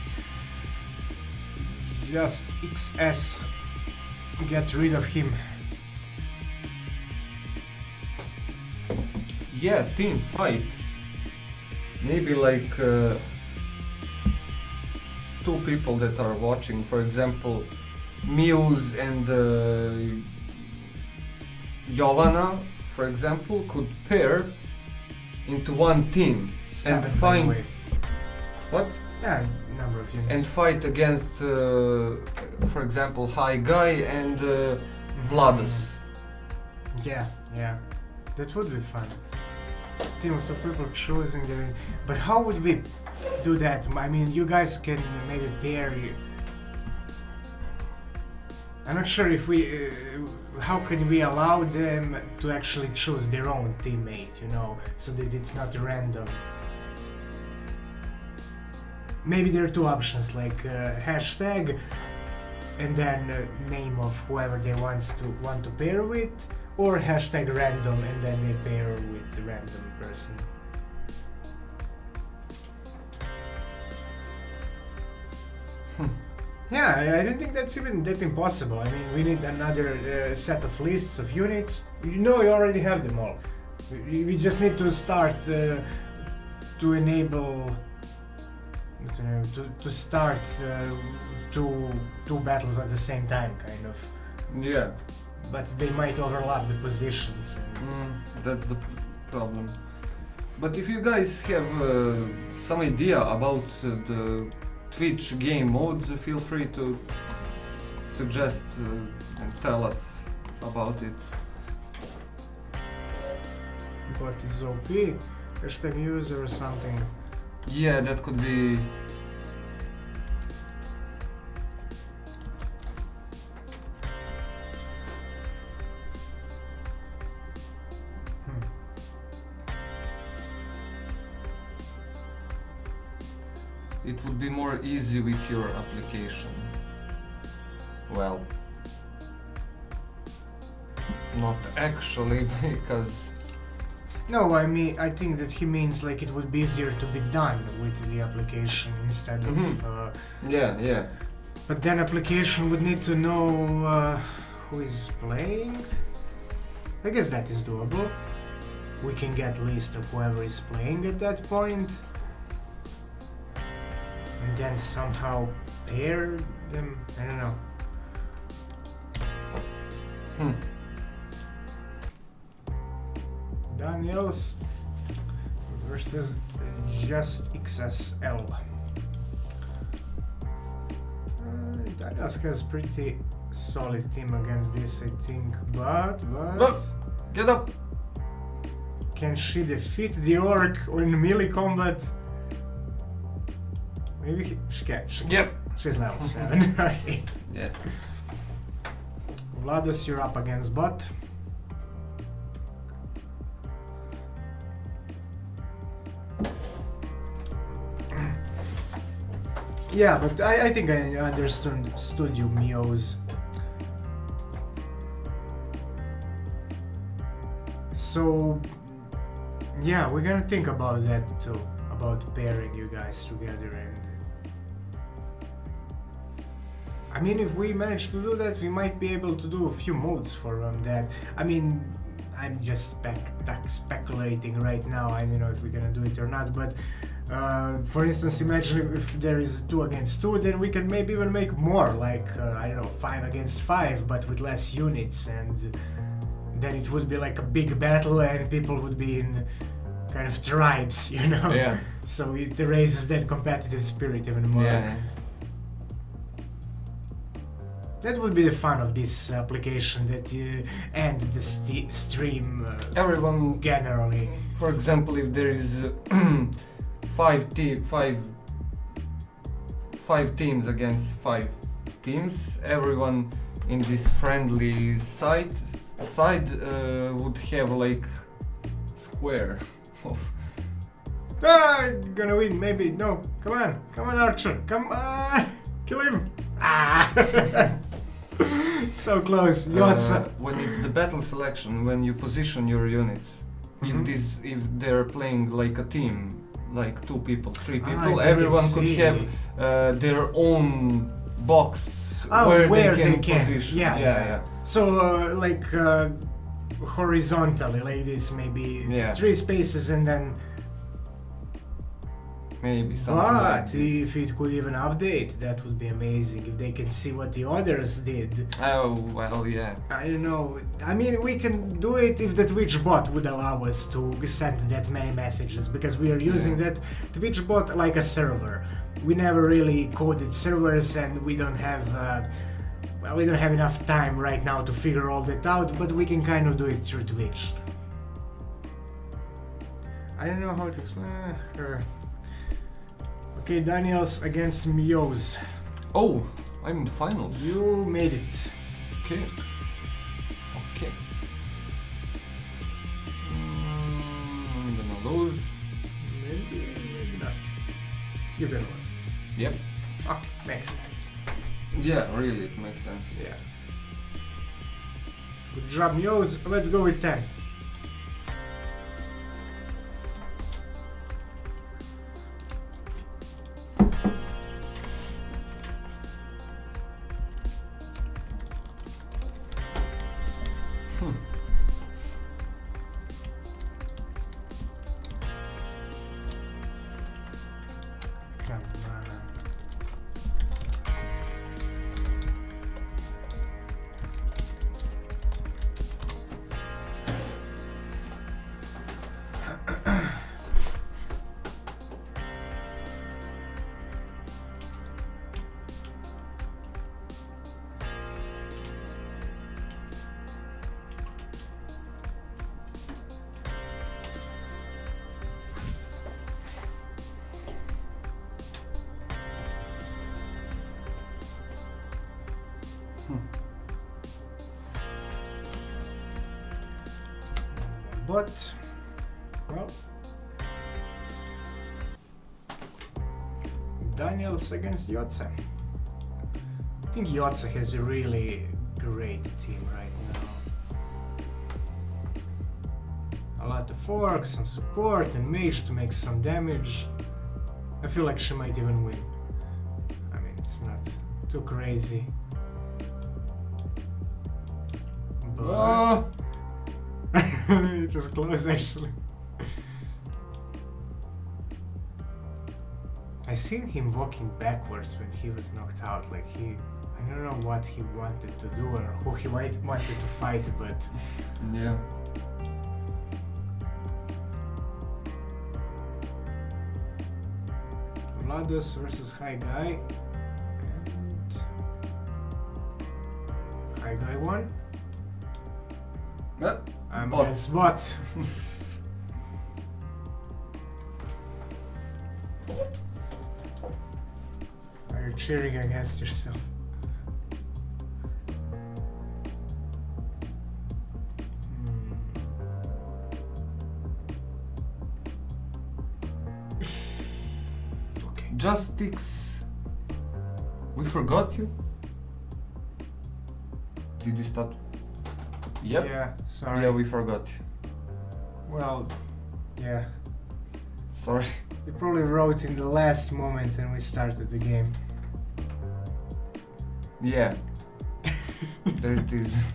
Speaker 2: Just XS. Get rid of him.
Speaker 1: Yeah, team fight. Maybe like 2 people that are watching, for example, Muse and Jovana, for example, could pair into one team and find what?
Speaker 2: Yeah, number of units.
Speaker 1: And fight against, for example, High Guy and Vlados.
Speaker 2: Yeah, that would be fun. Team of 2 people choosing the. But how would we do that? I mean, you guys can maybe pair. I'm not sure if we. How can we allow them to actually choose their own teammate, you know, so that it's not random? Maybe there are two options, like hashtag and then name of whoever they want to pair with, or hashtag random and then they pair with the random person. Yeah, I don't think that's even that impossible. I mean, we need another set of lists of units. You know, we already have them all. We just need to start to enable, to start two battles at the same time, kind of.
Speaker 1: Yeah.
Speaker 2: But they might overlap the positions.
Speaker 1: That's the problem. But if you guys have some idea about the Twitch game modes, feel free to suggest and tell us about it.
Speaker 2: What is OP? Hashtag user or something?
Speaker 1: Yeah, that could be. It would be more easy with your application. Well, not actually, because...
Speaker 2: No, I mean, I think that he means like it would be easier to be done with the application instead of...
Speaker 1: Yeah.
Speaker 2: But then application would need to know who is playing. I guess that is doable. We can get list of whoever is playing at that point. And then somehow pair them. I don't know. Daniels versus Just XSL. Daniels has pretty solid team against this, I think, but
Speaker 1: Get up!
Speaker 2: Can she defeat the orc in melee combat? Maybe she can.
Speaker 1: Yep.
Speaker 2: She's level 7. Okay.
Speaker 1: Yeah.
Speaker 2: Vladus, you're up against bot. Yeah, but I think I understood you, Mios. So, yeah, we're gonna think about that too, about pairing you guys together. And I mean, if we manage to do that, we might be able to do a few modes for that. I mean, I'm just speculating right now. I don't know if we're gonna do it or not, but for instance, imagine if there is 2 against 2, then we can maybe even make more, like I don't know, 5 against 5, but with less units, and then it would be like a big battle, and people would be in kind of tribes, you know.
Speaker 1: Yeah.
Speaker 2: So it raises that competitive spirit even more.
Speaker 1: Yeah.
Speaker 2: That would be the fun of this application, that and the stream
Speaker 1: Everyone,
Speaker 2: generally.
Speaker 1: for example, if there is 5 teams against 5 teams, everyone in this friendly side would have like square of...
Speaker 2: Gonna win, maybe. No, come on Archer, come on, kill him. So close.
Speaker 1: When it's the battle selection, when you position your units, if they're playing like a team, like 2 people, 3 people, everyone could have their own box where they can position. Yeah.
Speaker 2: So like horizontally, like this, maybe 3 spaces, and then.
Speaker 1: Maybe something like
Speaker 2: But
Speaker 1: this.
Speaker 2: if it could even update, that would be amazing. If they can see what the others did.
Speaker 1: Oh, well, yeah.
Speaker 2: I don't know. I mean, we can do it if the Twitch bot would allow us to send that many messages, because we are using that Twitch bot like a server. We never really coded servers, and we don't have we don't have enough time right now to figure all that out, but we can kind of do it through Twitch. I don't know how to explain her. Okay, Daniels against Mios.
Speaker 1: Oh, I'm in the finals.
Speaker 2: You made it.
Speaker 1: Okay. Okay. I'm gonna lose.
Speaker 2: Maybe not. You can lose.
Speaker 1: Yep.
Speaker 2: Okay, makes sense.
Speaker 1: Yeah, really, it makes sense.
Speaker 2: Yeah. Good job, Muse. Let's go with 10. Come on. But, well, Daniels against Yotze. I think Yotze has a really great team right now. A lot of orcs, some support, and mage to make some damage. I feel like she might even win. I mean, it's not too crazy. But it was close actually. I seen him walking backwards when he was knocked out, like I don't know what he wanted to do or who he wanted to fight, but
Speaker 1: Yeah.
Speaker 2: Vlados versus High Guy, and High Guy won. I'm
Speaker 1: Bot.
Speaker 2: against Bot. Are you cheering against yourself? Okay.
Speaker 1: Justix. We forgot you? Did you start? Yep.
Speaker 2: Yeah, sorry.
Speaker 1: Yeah, we forgot.
Speaker 2: Well, yeah.
Speaker 1: Sorry.
Speaker 2: We probably wrote in the last moment and we started the game.
Speaker 1: Yeah. There it is.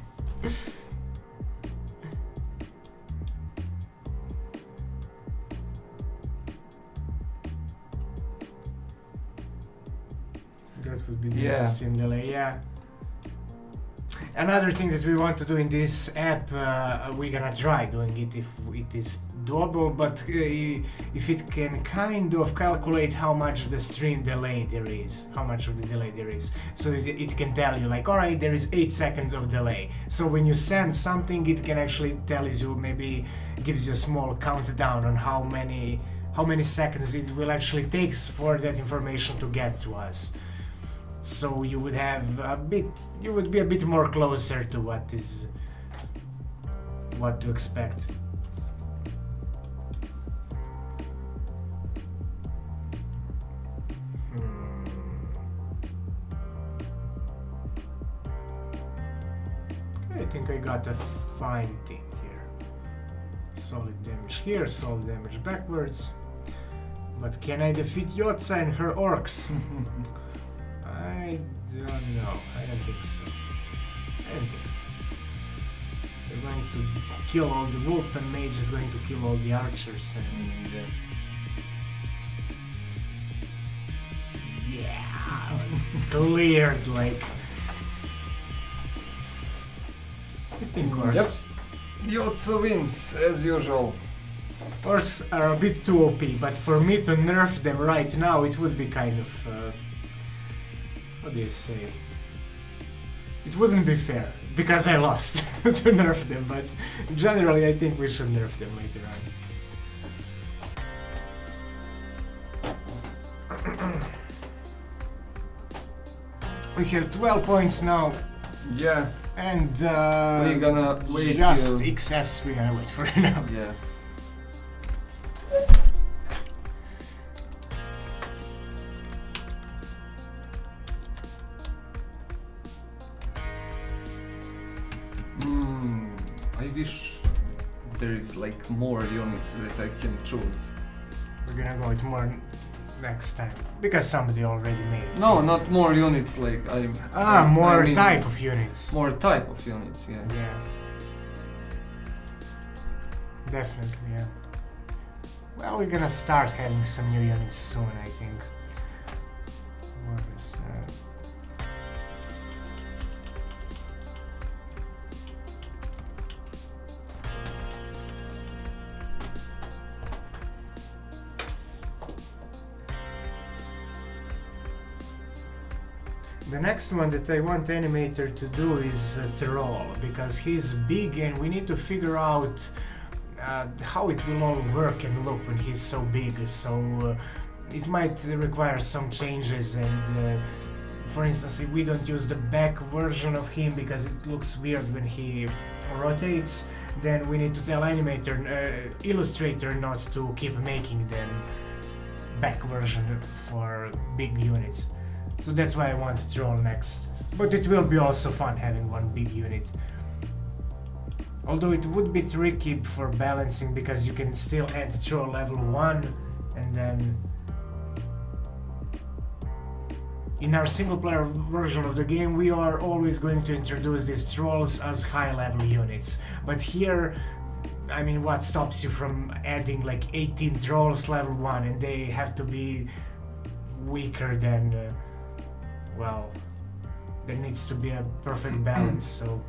Speaker 2: That would be the
Speaker 1: Yeah.
Speaker 2: interesting delay, yeah. Another thing that we want to do in this app, we're gonna try doing it if it is doable, but if it can kind of calculate how much the stream delay there is, how much of the delay there is, so that it can tell you like, alright, there is 8 seconds of delay. So when you send something, it can actually tell you, maybe gives you a small countdown on how many seconds it will actually take for that information to get to us. So you would be a bit more closer to what to expect. Okay, I think I got a fine team here. Solid damage here, solid damage backwards. But can I defeat Yotze and her orcs? I don't know. I don't think so. They're going to kill all the wolf and mage is going to kill all the archers and yeah, it's cleared like. I think orcs.
Speaker 1: Yotze wins as usual.
Speaker 2: Orcs are a bit too OP, but for me to nerf them right now, it would be kind of. What do you say? It wouldn't be fair, because I lost to nerf them, but generally I think we should nerf them later on. We have 12 points now.
Speaker 1: Yeah.
Speaker 2: And
Speaker 1: we're gonna wait
Speaker 2: just
Speaker 1: till...
Speaker 2: XS, we're gonna wait for it now.
Speaker 1: Yeah. I wish there is like more units that I can choose.
Speaker 2: We're gonna go with more next time because somebody already made it.
Speaker 1: No, not more units. Like
Speaker 2: more
Speaker 1: I mean
Speaker 2: type of units.
Speaker 1: More type of units. Yeah.
Speaker 2: Yeah. Definitely, yeah. Well, we're gonna start having some new units soon, I think. What is that? The next one that I want Animator to do is Troll, because he's big and we need to figure out how it will all work and look when he's so big, so it might require some changes. And for instance, if we don't use the back version of him because it looks weird when he rotates, then we need to tell Animator, Illustrator not to keep making them back version for big units. So that's why I want Troll next. But it will be also fun having one big unit. Although it would be tricky for balancing because you can still add Troll level 1 and then in our single player version of the game we are always going to introduce these Trolls as high level units. But here, I mean, what stops you from adding like 18 Trolls level 1 and they have to be weaker than well, there needs to be a perfect balance, so...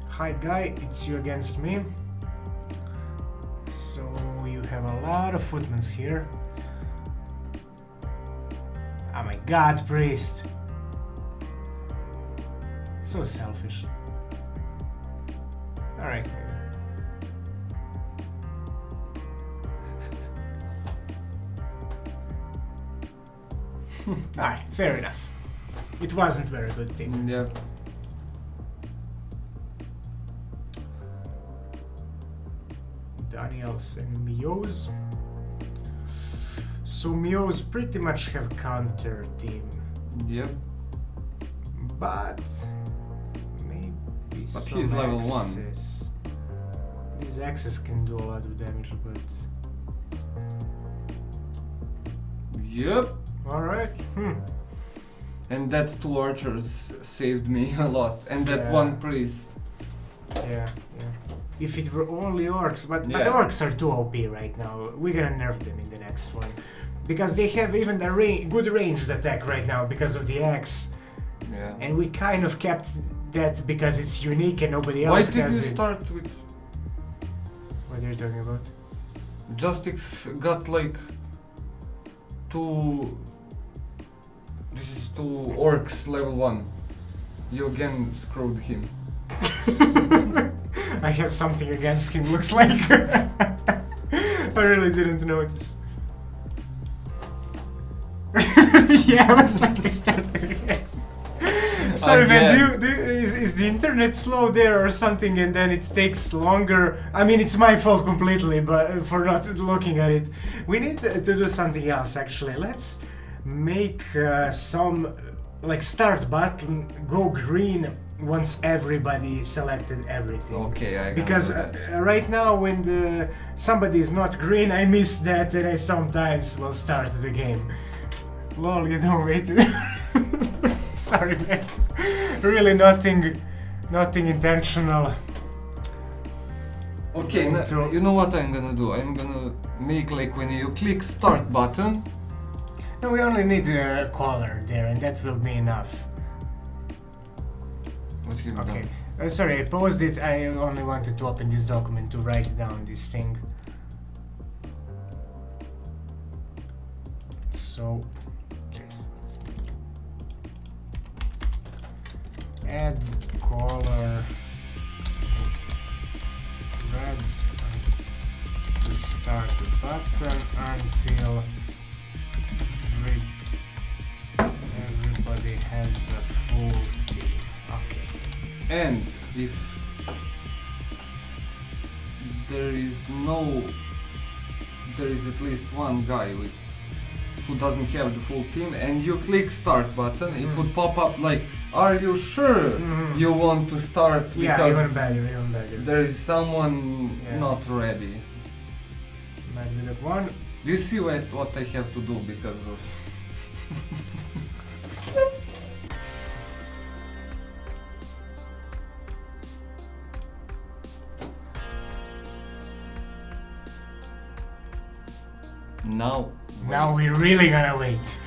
Speaker 2: Hi guy, it's you against me. So you have a lot of footmen here. Oh my god, priest! So selfish. Alright. Alright, fair enough. It wasn't a very good thing.
Speaker 1: Yeah.
Speaker 2: Daniels and Mios. So Mios pretty much have counter team.
Speaker 1: Yep.
Speaker 2: But maybe
Speaker 1: But
Speaker 2: some
Speaker 1: he's level 1.
Speaker 2: axes. These axes can do a lot of damage, but...
Speaker 1: Yep.
Speaker 2: Alright.
Speaker 1: And that 2 archers saved me a lot. And that
Speaker 2: Yeah.
Speaker 1: 1 priest.
Speaker 2: Yeah. If it were only orcs, but orcs are too OP right now. We're gonna nerf them in the next one. Because they have even a good ranged attack right now because of the axe.
Speaker 1: Yeah.
Speaker 2: And we kind of kept that because it's unique and nobody else has it.
Speaker 1: Why did you start with...
Speaker 2: What are you talking about?
Speaker 1: Justix got like 2... This is 2 orcs level 1. You again screwed him.
Speaker 2: I have something against him, looks like. I really didn't notice. Yeah, I was like, I started again. Sorry man, is the internet slow there or something and then it takes longer? I mean, it's my fault completely, but for not looking at it. We need to do something else actually. Let's make some, like, start button go green once everybody selected everything.
Speaker 1: Okay, I
Speaker 2: because right now when somebody is not green, I miss that and I sometimes will start the game. Lol, you don't wait. Sorry man. Really nothing intentional.
Speaker 1: Okay, you know what I'm gonna do? I'm gonna make like when you click start button.
Speaker 2: No, we only need a color there and that will be enough.
Speaker 1: What you've
Speaker 2: Okay.
Speaker 1: done?
Speaker 2: Sorry, I paused it. I only wanted to open this document to write down this thing. So, add color red to start the button until everybody Okay, has a full team. Okay.
Speaker 1: And if there is at least one guy who doesn't have the full team, and you click start button, it would pop up like, are you sure you want to start?
Speaker 2: Yeah,
Speaker 1: Because
Speaker 2: even better.
Speaker 1: there is someone not ready.
Speaker 2: Medvedev 1.
Speaker 1: Do you see what I have to do because of... Now
Speaker 2: we're really gonna wait.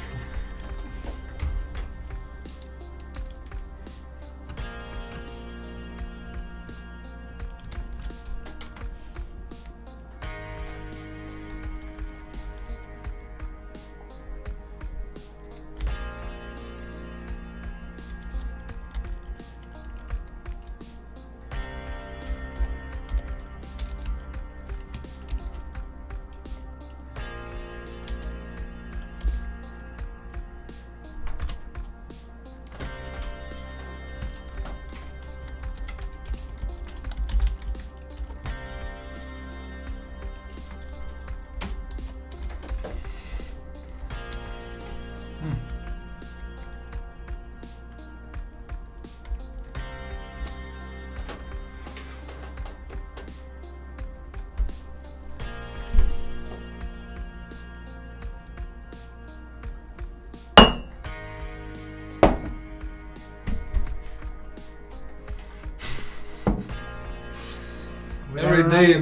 Speaker 1: every day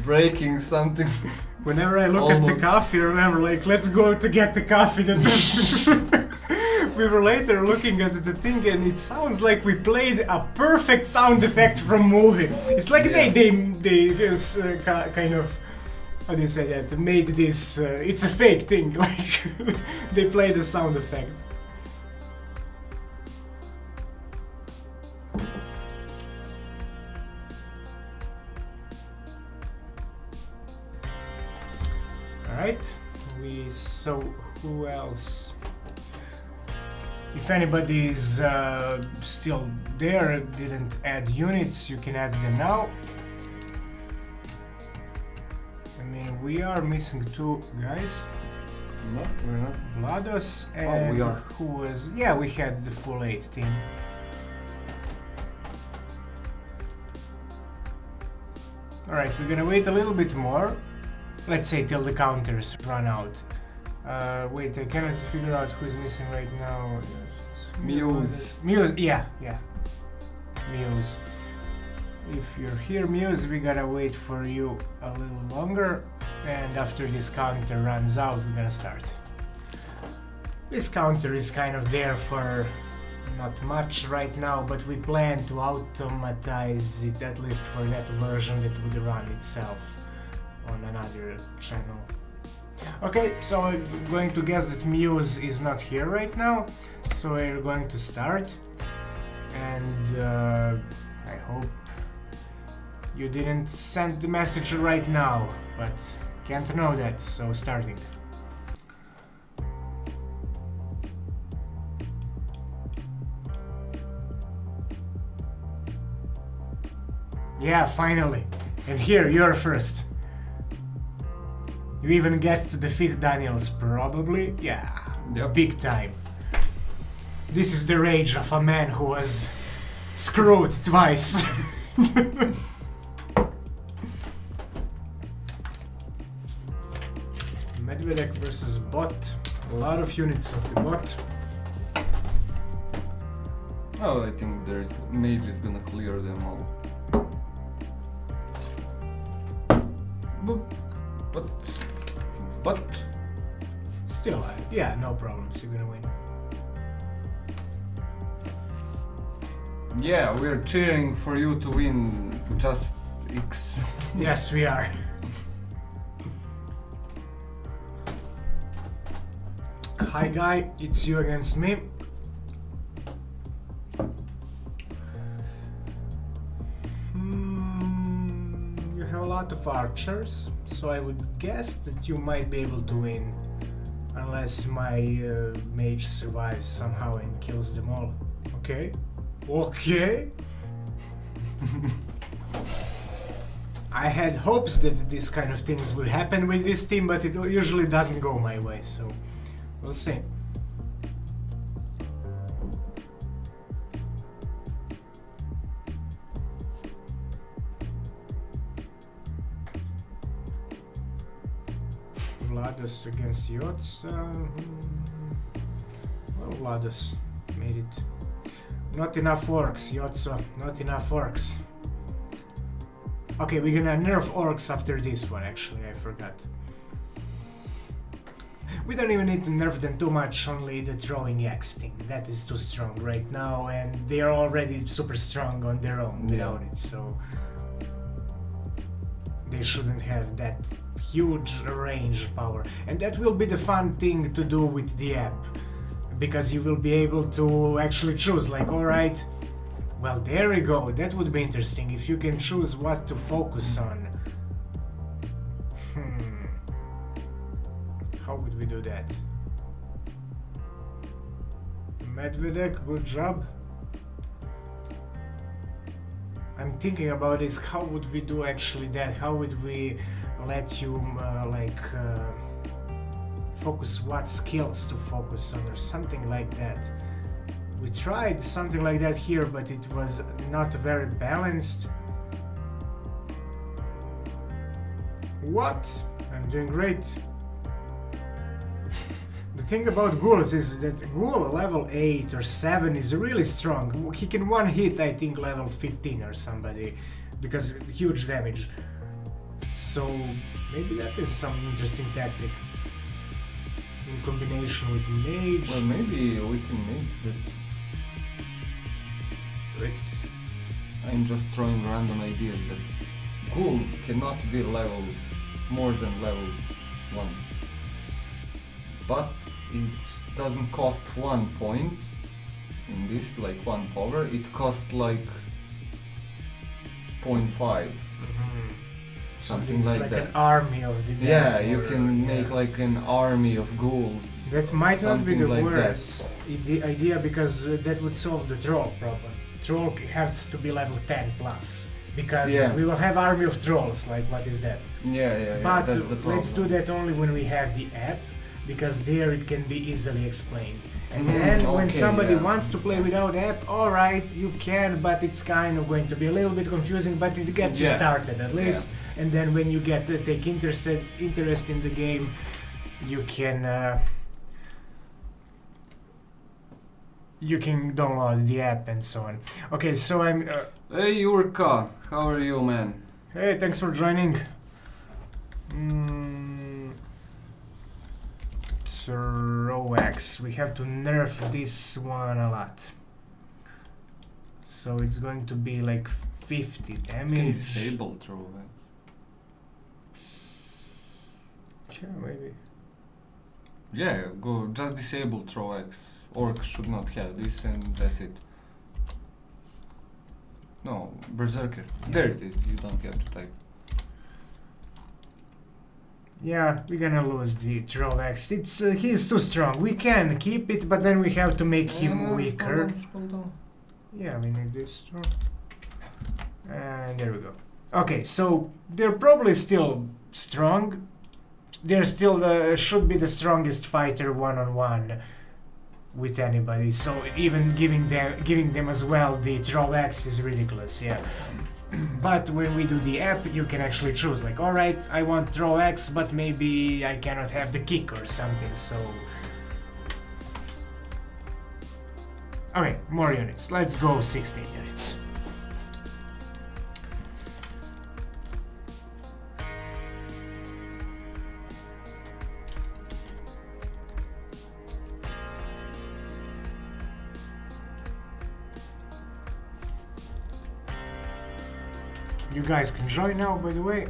Speaker 1: breaking something.
Speaker 2: Whenever I look at the coffee, remember, like, let's go to get the coffee. Then we were later looking at the thing, and it sounds like we played a perfect sound effect from movie. It's like they this kind of, how do you say that? Made this. It's a fake thing. Like they played the sound effect. Alright, so who else? If anybody is still there, didn't add units, you can add them now. I mean, we are missing 2 guys.
Speaker 1: No, we're not.
Speaker 2: Vlados and
Speaker 1: we are.
Speaker 2: who was... Yeah, we had the full 8 team. Alright, we're gonna wait a little bit more. Let's say till the counters run out. Wait, I cannot figure out who is missing right now.
Speaker 1: Muse.
Speaker 2: Muse, yeah. Muse. If you're here, Muse, we gotta wait for you a little longer. And after this counter runs out, we're gonna start. This counter is kind of there for not much right now, but we plan to automatize it, at least for that version that would run itself on another channel. Okay, so I'm going to guess that Muse is not here right now, so we're going to start. And I hope you didn't send the message right now, but can't know that, so starting. Yeah, finally. And here, you're first. You even get to defeat Daniels, probably? Yeah,
Speaker 1: Yep.
Speaker 2: Big time. This is the rage of a man who was screwed twice. Medvedev versus bot. A lot of units of the bot.
Speaker 1: Oh, I think there's Mage is gonna clear them all. But
Speaker 2: Still, yeah, no problems. You're gonna win.
Speaker 1: yeah, we're cheering for you to win just X.
Speaker 2: Yes, we are. Hi, guy. It's you against me. You have a lot of archers, so I would guess that you might be able to win unless my mage survives somehow and kills them all. Okay? Okay? I had hopes that this kind of things would happen with this team, but it usually doesn't go my way, so we'll see. Vladus against Yots. Well, Vladus made it. Not enough orcs, Yotso. Not enough orcs. Okay, we're gonna nerf orcs after this one, actually, I forgot. We don't even need to nerf them too much, only the throwing axe thing. That is too strong right now, and they are already super strong on their own without it, so... They shouldn't have that huge range power. And that will be the fun thing to do with the app. Because you will be able to actually choose, like, alright, well, there we go, that would be interesting, if you can choose what to focus on. How would we do that? Medvedek, good job. I'm thinking about this, how would we do actually that? How would we let you, focus what skills to focus on or something like that? We tried something like that here, but it was not very balanced. What? I'm doing great. The thing about ghouls is that ghoul level 8 or 7 is really strong. He can one hit, I think, level 15 or somebody, because huge damage. So maybe that is some interesting tactic in combination with mage.
Speaker 1: Well, maybe we can make that.
Speaker 2: Wait.
Speaker 1: I'm just throwing random ideas that ghoul cannot be level more than level 1. But it doesn't cost 1 point in this, like 1 power, it costs like 0.5. Something
Speaker 2: it's
Speaker 1: like
Speaker 2: an
Speaker 1: that.
Speaker 2: Army of the dead.
Speaker 1: Yeah, you can make like an army of ghouls.
Speaker 2: That might not be the
Speaker 1: like
Speaker 2: worst idea, because that would solve the troll problem. Troll has to be level 10 plus, because we will have army of trolls, like what is that?
Speaker 1: Yeah,
Speaker 2: but
Speaker 1: that's the problem.
Speaker 2: Let's do that only when we have the app, because there it can be easily explained. And then when somebody wants to play without app, alright, you can, but it's kind of going to be a little bit confusing, but it gets you started at least. And then when you get to take interest in the game, you can download the app and so on. Okay, so I'm...
Speaker 1: Hey Yurka, how are you, man?
Speaker 2: Hey, thanks for joining. Throw-axe. We have to nerf this one a lot. So it's going to be like 50 damage.
Speaker 1: Can disable throw-axe.
Speaker 2: Yeah, maybe.
Speaker 1: Yeah, go just disable throw-axe. Orc should not have this and that's it. No, Berserker. There it is, you don't have to type.
Speaker 2: Yeah, we're gonna lose the throw-axe. It's he's too strong. We can keep it, but then we have to make him weaker.
Speaker 1: Scroll down.
Speaker 2: Yeah, we need this. And there we go. Okay, so they're probably still strong. They're still should be the strongest fighter one-on-one with anybody. So even giving them as well the throw-axe is ridiculous. Yeah. But when we do the app, you can actually choose, like, alright, I want throw-axe, but maybe I cannot have the kick or something, so... Okay, more units. Let's go 16 units. You guys can join now, by the way.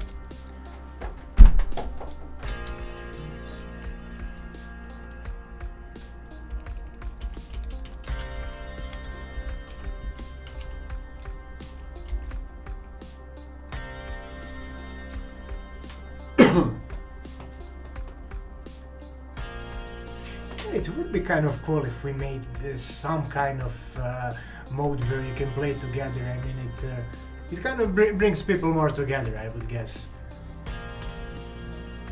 Speaker 2: And it would be kind of cool if we made some kind of mode where you can play together. I mean, it kind of brings people more together, I would guess.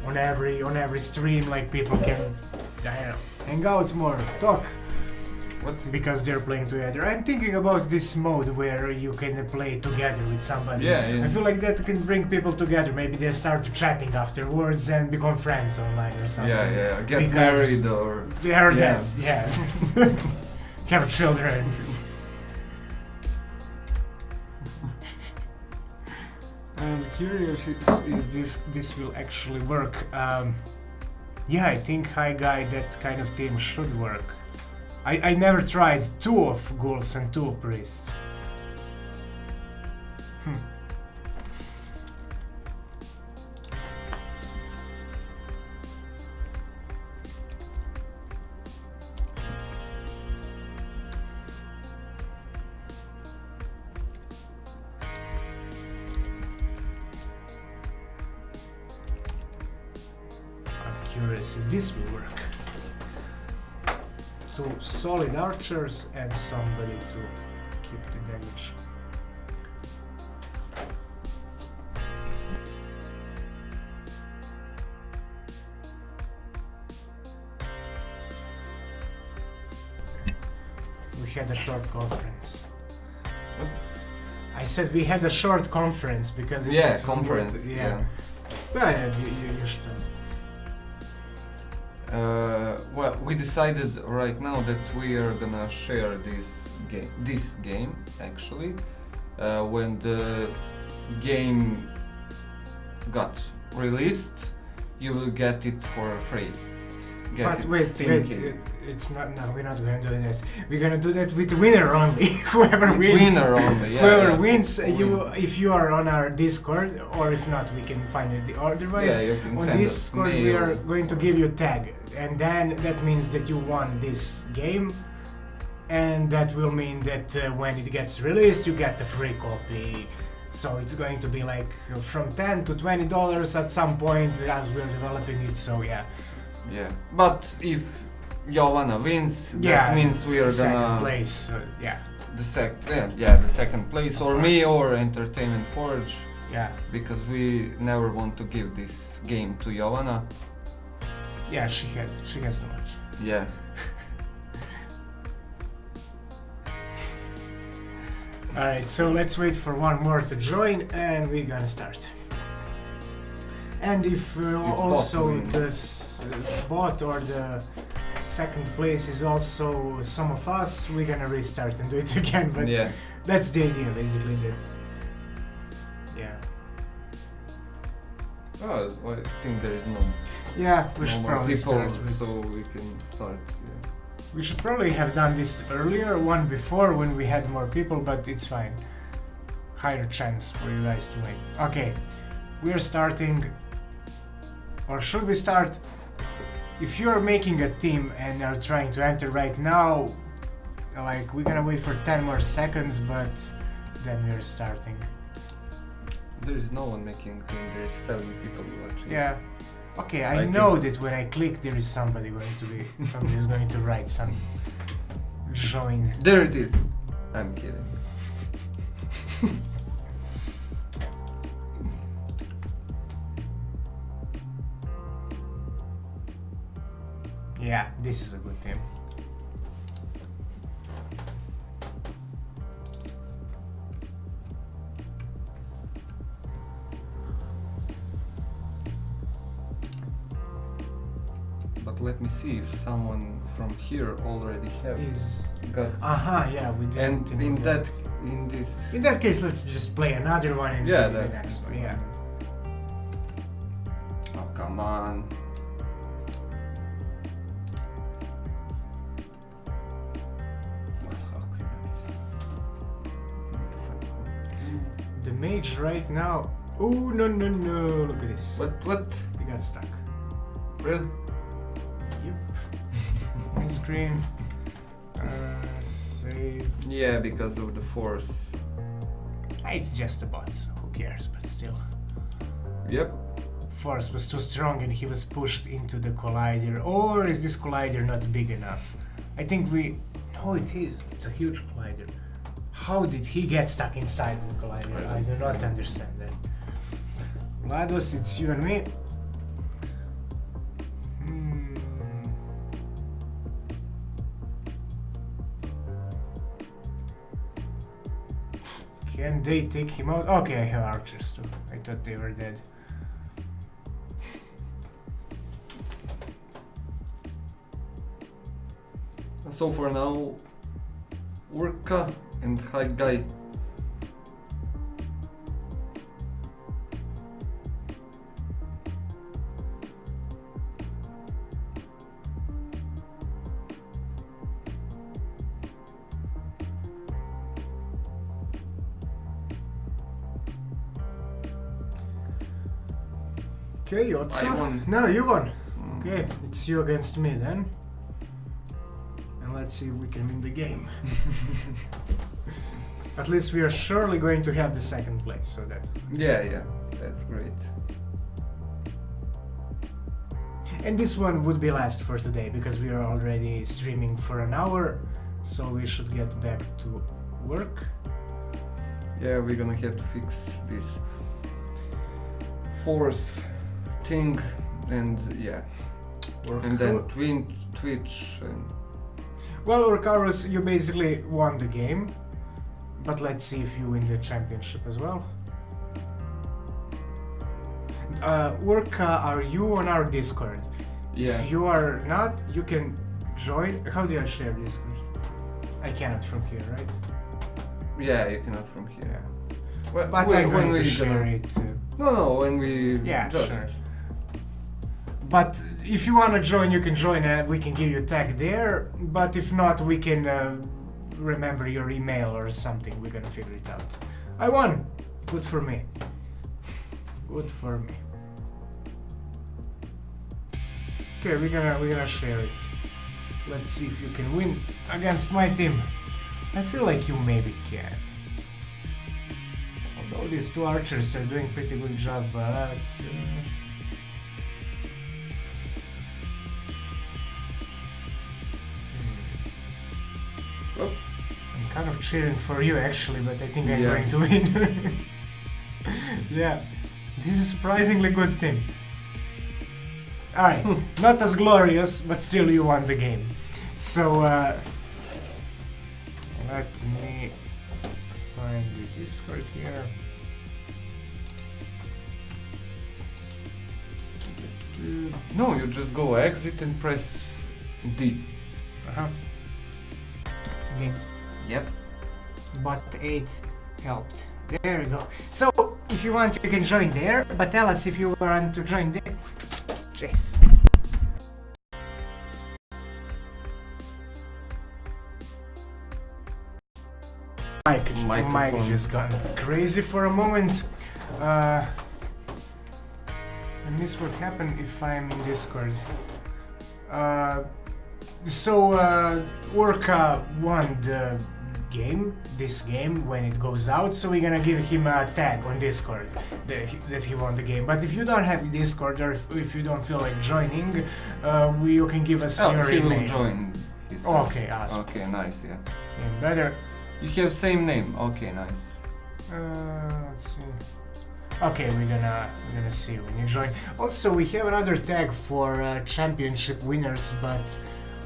Speaker 2: On every stream, like people can, I don't know, hang out more, talk.
Speaker 1: What?
Speaker 2: Because they're playing together. I'm thinking about this mode where you can play together with somebody.
Speaker 1: Yeah.
Speaker 2: I feel like that can bring people together. Maybe they start chatting afterwards and become friends online or something.
Speaker 1: Yeah. Get
Speaker 2: Because
Speaker 1: married or...
Speaker 2: They are
Speaker 1: Yeah.
Speaker 2: that, yeah. Have children. I'm curious if this will actually work. Yeah, I think Hi Guy, that kind of team should work. I never tried 2 of ghouls and 2 of priests. I'm curious if this will work. 2 solid archers and somebody to keep the damage. We had a short conference.
Speaker 1: What?
Speaker 2: I said we had a short conference because
Speaker 1: Yeah, conference.
Speaker 2: Yeah, you should tell.
Speaker 1: Well, we decided right now that we are gonna share this game actually. When the game got released, you will get it for free.
Speaker 2: But wait, it's not. No, we're not gonna do that. We're gonna do that with the winner only. Whoever
Speaker 1: With
Speaker 2: wins.
Speaker 1: winner only, yeah.
Speaker 2: Whoever
Speaker 1: yeah.
Speaker 2: wins, if you are on our Discord, or if not, we can find it. Otherwise,
Speaker 1: Yeah, you can
Speaker 2: on
Speaker 1: send us
Speaker 2: Discord, we
Speaker 1: mail.
Speaker 2: are going to give you a tag, and then that means that you won this game, and that will mean that when it gets released, you get the free copy. So it's going to be like from $10 to $20 at some point as we're developing it. So yeah.
Speaker 1: Yeah, but if Joanna wins, that means we are
Speaker 2: second
Speaker 1: gonna
Speaker 2: place. Yeah.
Speaker 1: the second place, or me, or Entertainment Forge,
Speaker 2: Yeah.
Speaker 1: because we never want to give this game to Joanna.
Speaker 2: Yeah, she has too much.
Speaker 1: Yeah.
Speaker 2: Alright, so let's wait for one more to join and we're gonna start. And if also
Speaker 1: wins.
Speaker 2: this bot or the second place is also some of us, we're gonna restart and do it again, but
Speaker 1: Yeah.
Speaker 2: that's the idea basically. That yeah.
Speaker 1: Oh, I think there is no
Speaker 2: We should
Speaker 1: more
Speaker 2: probably
Speaker 1: people,
Speaker 2: start with,
Speaker 1: so we can start. Yeah.
Speaker 2: we should probably have done this earlier, one before when we had more people, but it's fine. Higher chance for you guys to win. Okay, we're starting. Or should we start? If you're making a team and are trying to enter right now, like we're gonna wait for 10 more seconds, but then we're starting.
Speaker 1: There is no one making team. There is 7 people watching.
Speaker 2: Yeah. Okay, I
Speaker 1: I
Speaker 2: know that when I click, there is somebody is going to write some join.
Speaker 1: There it is. I'm kidding.
Speaker 2: Yeah, this is a good team.
Speaker 1: But let me see if someone from here already
Speaker 2: Is
Speaker 1: got.
Speaker 2: yeah, we did.
Speaker 1: And in this.
Speaker 2: In that case, let's just play another one and
Speaker 1: Yeah,
Speaker 2: do the
Speaker 1: that-
Speaker 2: next one. Yeah.
Speaker 1: Oh, come on. Well, how can I see? Need to find out.
Speaker 2: The mage right now. Oh no! Look at this.
Speaker 1: What?
Speaker 2: We got stuck.
Speaker 1: Really?
Speaker 2: Yep. On screen. Save.
Speaker 1: Yeah, because of the force.
Speaker 2: It's just a bot, so who cares? But still.
Speaker 1: Yep.
Speaker 2: force was too strong and he was pushed into the collider. Or is this collider not big enough? I think we... No, it is. It's a huge collider. How did he get stuck inside the collider? I do not understand that. GLaDOS, it's you and me. Can they take him out? Okay, I have archers too. I thought they were dead.
Speaker 1: So for now, Urka and High Guy.
Speaker 2: Okay, Yotsu.
Speaker 1: I won.
Speaker 2: No, you won. Okay, it's you against me then. And let's see if we can win the game. At least we are surely going to have the second place, so that's good.
Speaker 1: Yeah, that's great.
Speaker 2: And this one would be last for today, because we are already streaming for an hour, so we should get back to work.
Speaker 1: Yeah, we're gonna have to fix this force thing, and yeah, and then Twitch and...
Speaker 2: Well, Urkarus, you basically won the game, but let's see if you win the championship as well. Urka, are you on our Discord?
Speaker 1: Yeah.
Speaker 2: If you are not, you can join. How do I share Discord? I cannot from here, right?
Speaker 1: Yeah, you cannot from here.
Speaker 2: Yeah.
Speaker 1: Well,
Speaker 2: But I'm going to share it.
Speaker 1: No, when we
Speaker 2: Yeah,
Speaker 1: just...
Speaker 2: sure. But if you want to join, you can join and we can give you a tag there. But if not, we can remember your email or something. We're gonna figure it out. I won! Good for me. Good for me. Okay, we're gonna share it. Let's see if you can win against my team. I feel like you maybe can. Although these two archers are doing pretty good job, but...
Speaker 1: Oh.
Speaker 2: I'm kind of cheering for you actually, but I think I'm going to win. Yeah, this is a surprisingly good team. Alright, not as glorious, but still you won the game. So, let me find the Discord here.
Speaker 1: No, you just go exit and press D.
Speaker 2: Uh-huh. D.
Speaker 1: Yep.
Speaker 2: But 8 helped. There we go. So, if you want, you can join there, but tell us if you want to join there. Jesus. Mike just gone crazy for a moment. I miss what happened if I'm in Discord. Urka won the game, this game, when it goes out, so we're gonna give him a tag on Discord that he won the game. But if you don't have Discord, or if you don't feel like joining, you can give us your
Speaker 1: he
Speaker 2: email.
Speaker 1: Will join.
Speaker 2: Okay, awesome.
Speaker 1: Okay, nice, yeah.
Speaker 2: And better.
Speaker 1: You have same name. Okay, nice.
Speaker 2: Let's see. Okay, we're gonna see when you join. Also, we have another tag for championship winners, but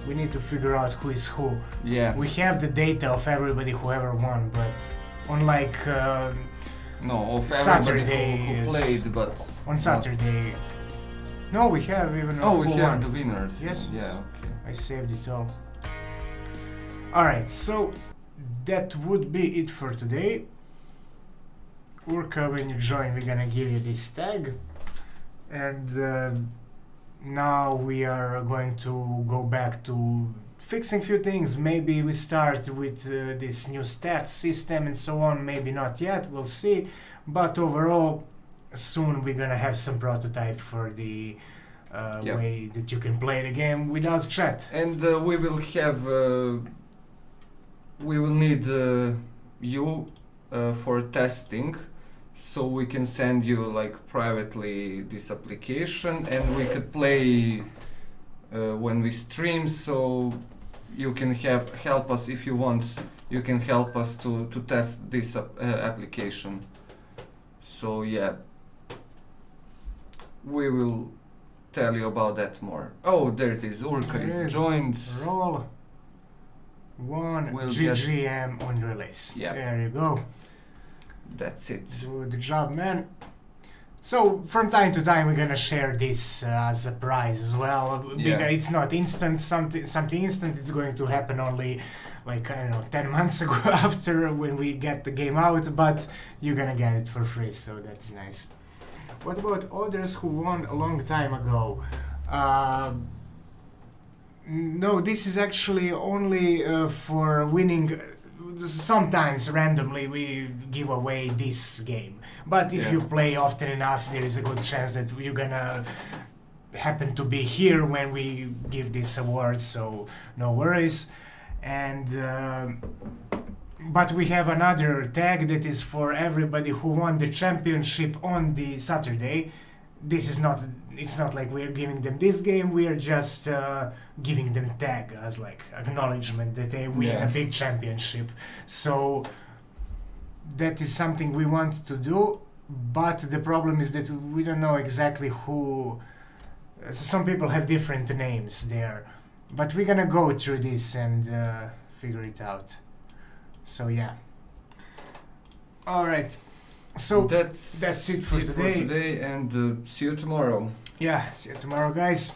Speaker 2: we need to figure out who is who.
Speaker 1: Yeah.
Speaker 2: We have the data of everybody who ever won, but unlike
Speaker 1: no, of
Speaker 2: Saturday
Speaker 1: who played, but
Speaker 2: on Saturday. No, we have even.
Speaker 1: Oh, we
Speaker 2: who
Speaker 1: have
Speaker 2: won.
Speaker 1: the winners.
Speaker 2: Yes.
Speaker 1: Yeah. Okay.
Speaker 2: I saved it all. Alright, so that would be it for today. Urka, when you join, we're gonna give you this tag. And now we are going to go back to fixing few things. Maybe we start with this new stats system and so on. Maybe not yet, we'll see. But overall, soon we're gonna have some prototype for the way that you can play the game without chat.
Speaker 1: And we will have... we will need you for testing, so we can send you like privately this application, and we could play when we stream, so you can help us if you want. You can help us to test this application. So yeah, we will tell you about that more. Oh, there it is. Urka is joined.
Speaker 2: Roll 1
Speaker 1: We'll
Speaker 2: GGM on release.
Speaker 1: Yeah.
Speaker 2: There you go.
Speaker 1: That's it.
Speaker 2: Good job, man. So from time to time we're gonna share this as a prize as well.
Speaker 1: Yeah.
Speaker 2: Because it's not instant. Something instant. It's going to happen only, like, I don't know, 10 months ago after when we get the game out. But you're gonna get it for free, so that's nice. What about others who won a long time ago? No, this is actually only for winning. Sometimes randomly we give away this game, but if
Speaker 1: Yeah.
Speaker 2: you play often enough, there is a good chance that you're gonna happen to be here when we give this award, so no worries. And but we have another tag that is for everybody who won the championship on the Saturday. This is not, it's not like we're giving them this game, we are just giving them tag as like acknowledgement that they win
Speaker 1: Yeah.
Speaker 2: a big championship. So that is something we want to do, but the problem is that we don't know exactly who. Some people have different names there, but we're gonna go through this and figure it out. So yeah. All right. So
Speaker 1: that's
Speaker 2: it for today.
Speaker 1: and see you tomorrow.
Speaker 2: Yeah, see you tomorrow, guys.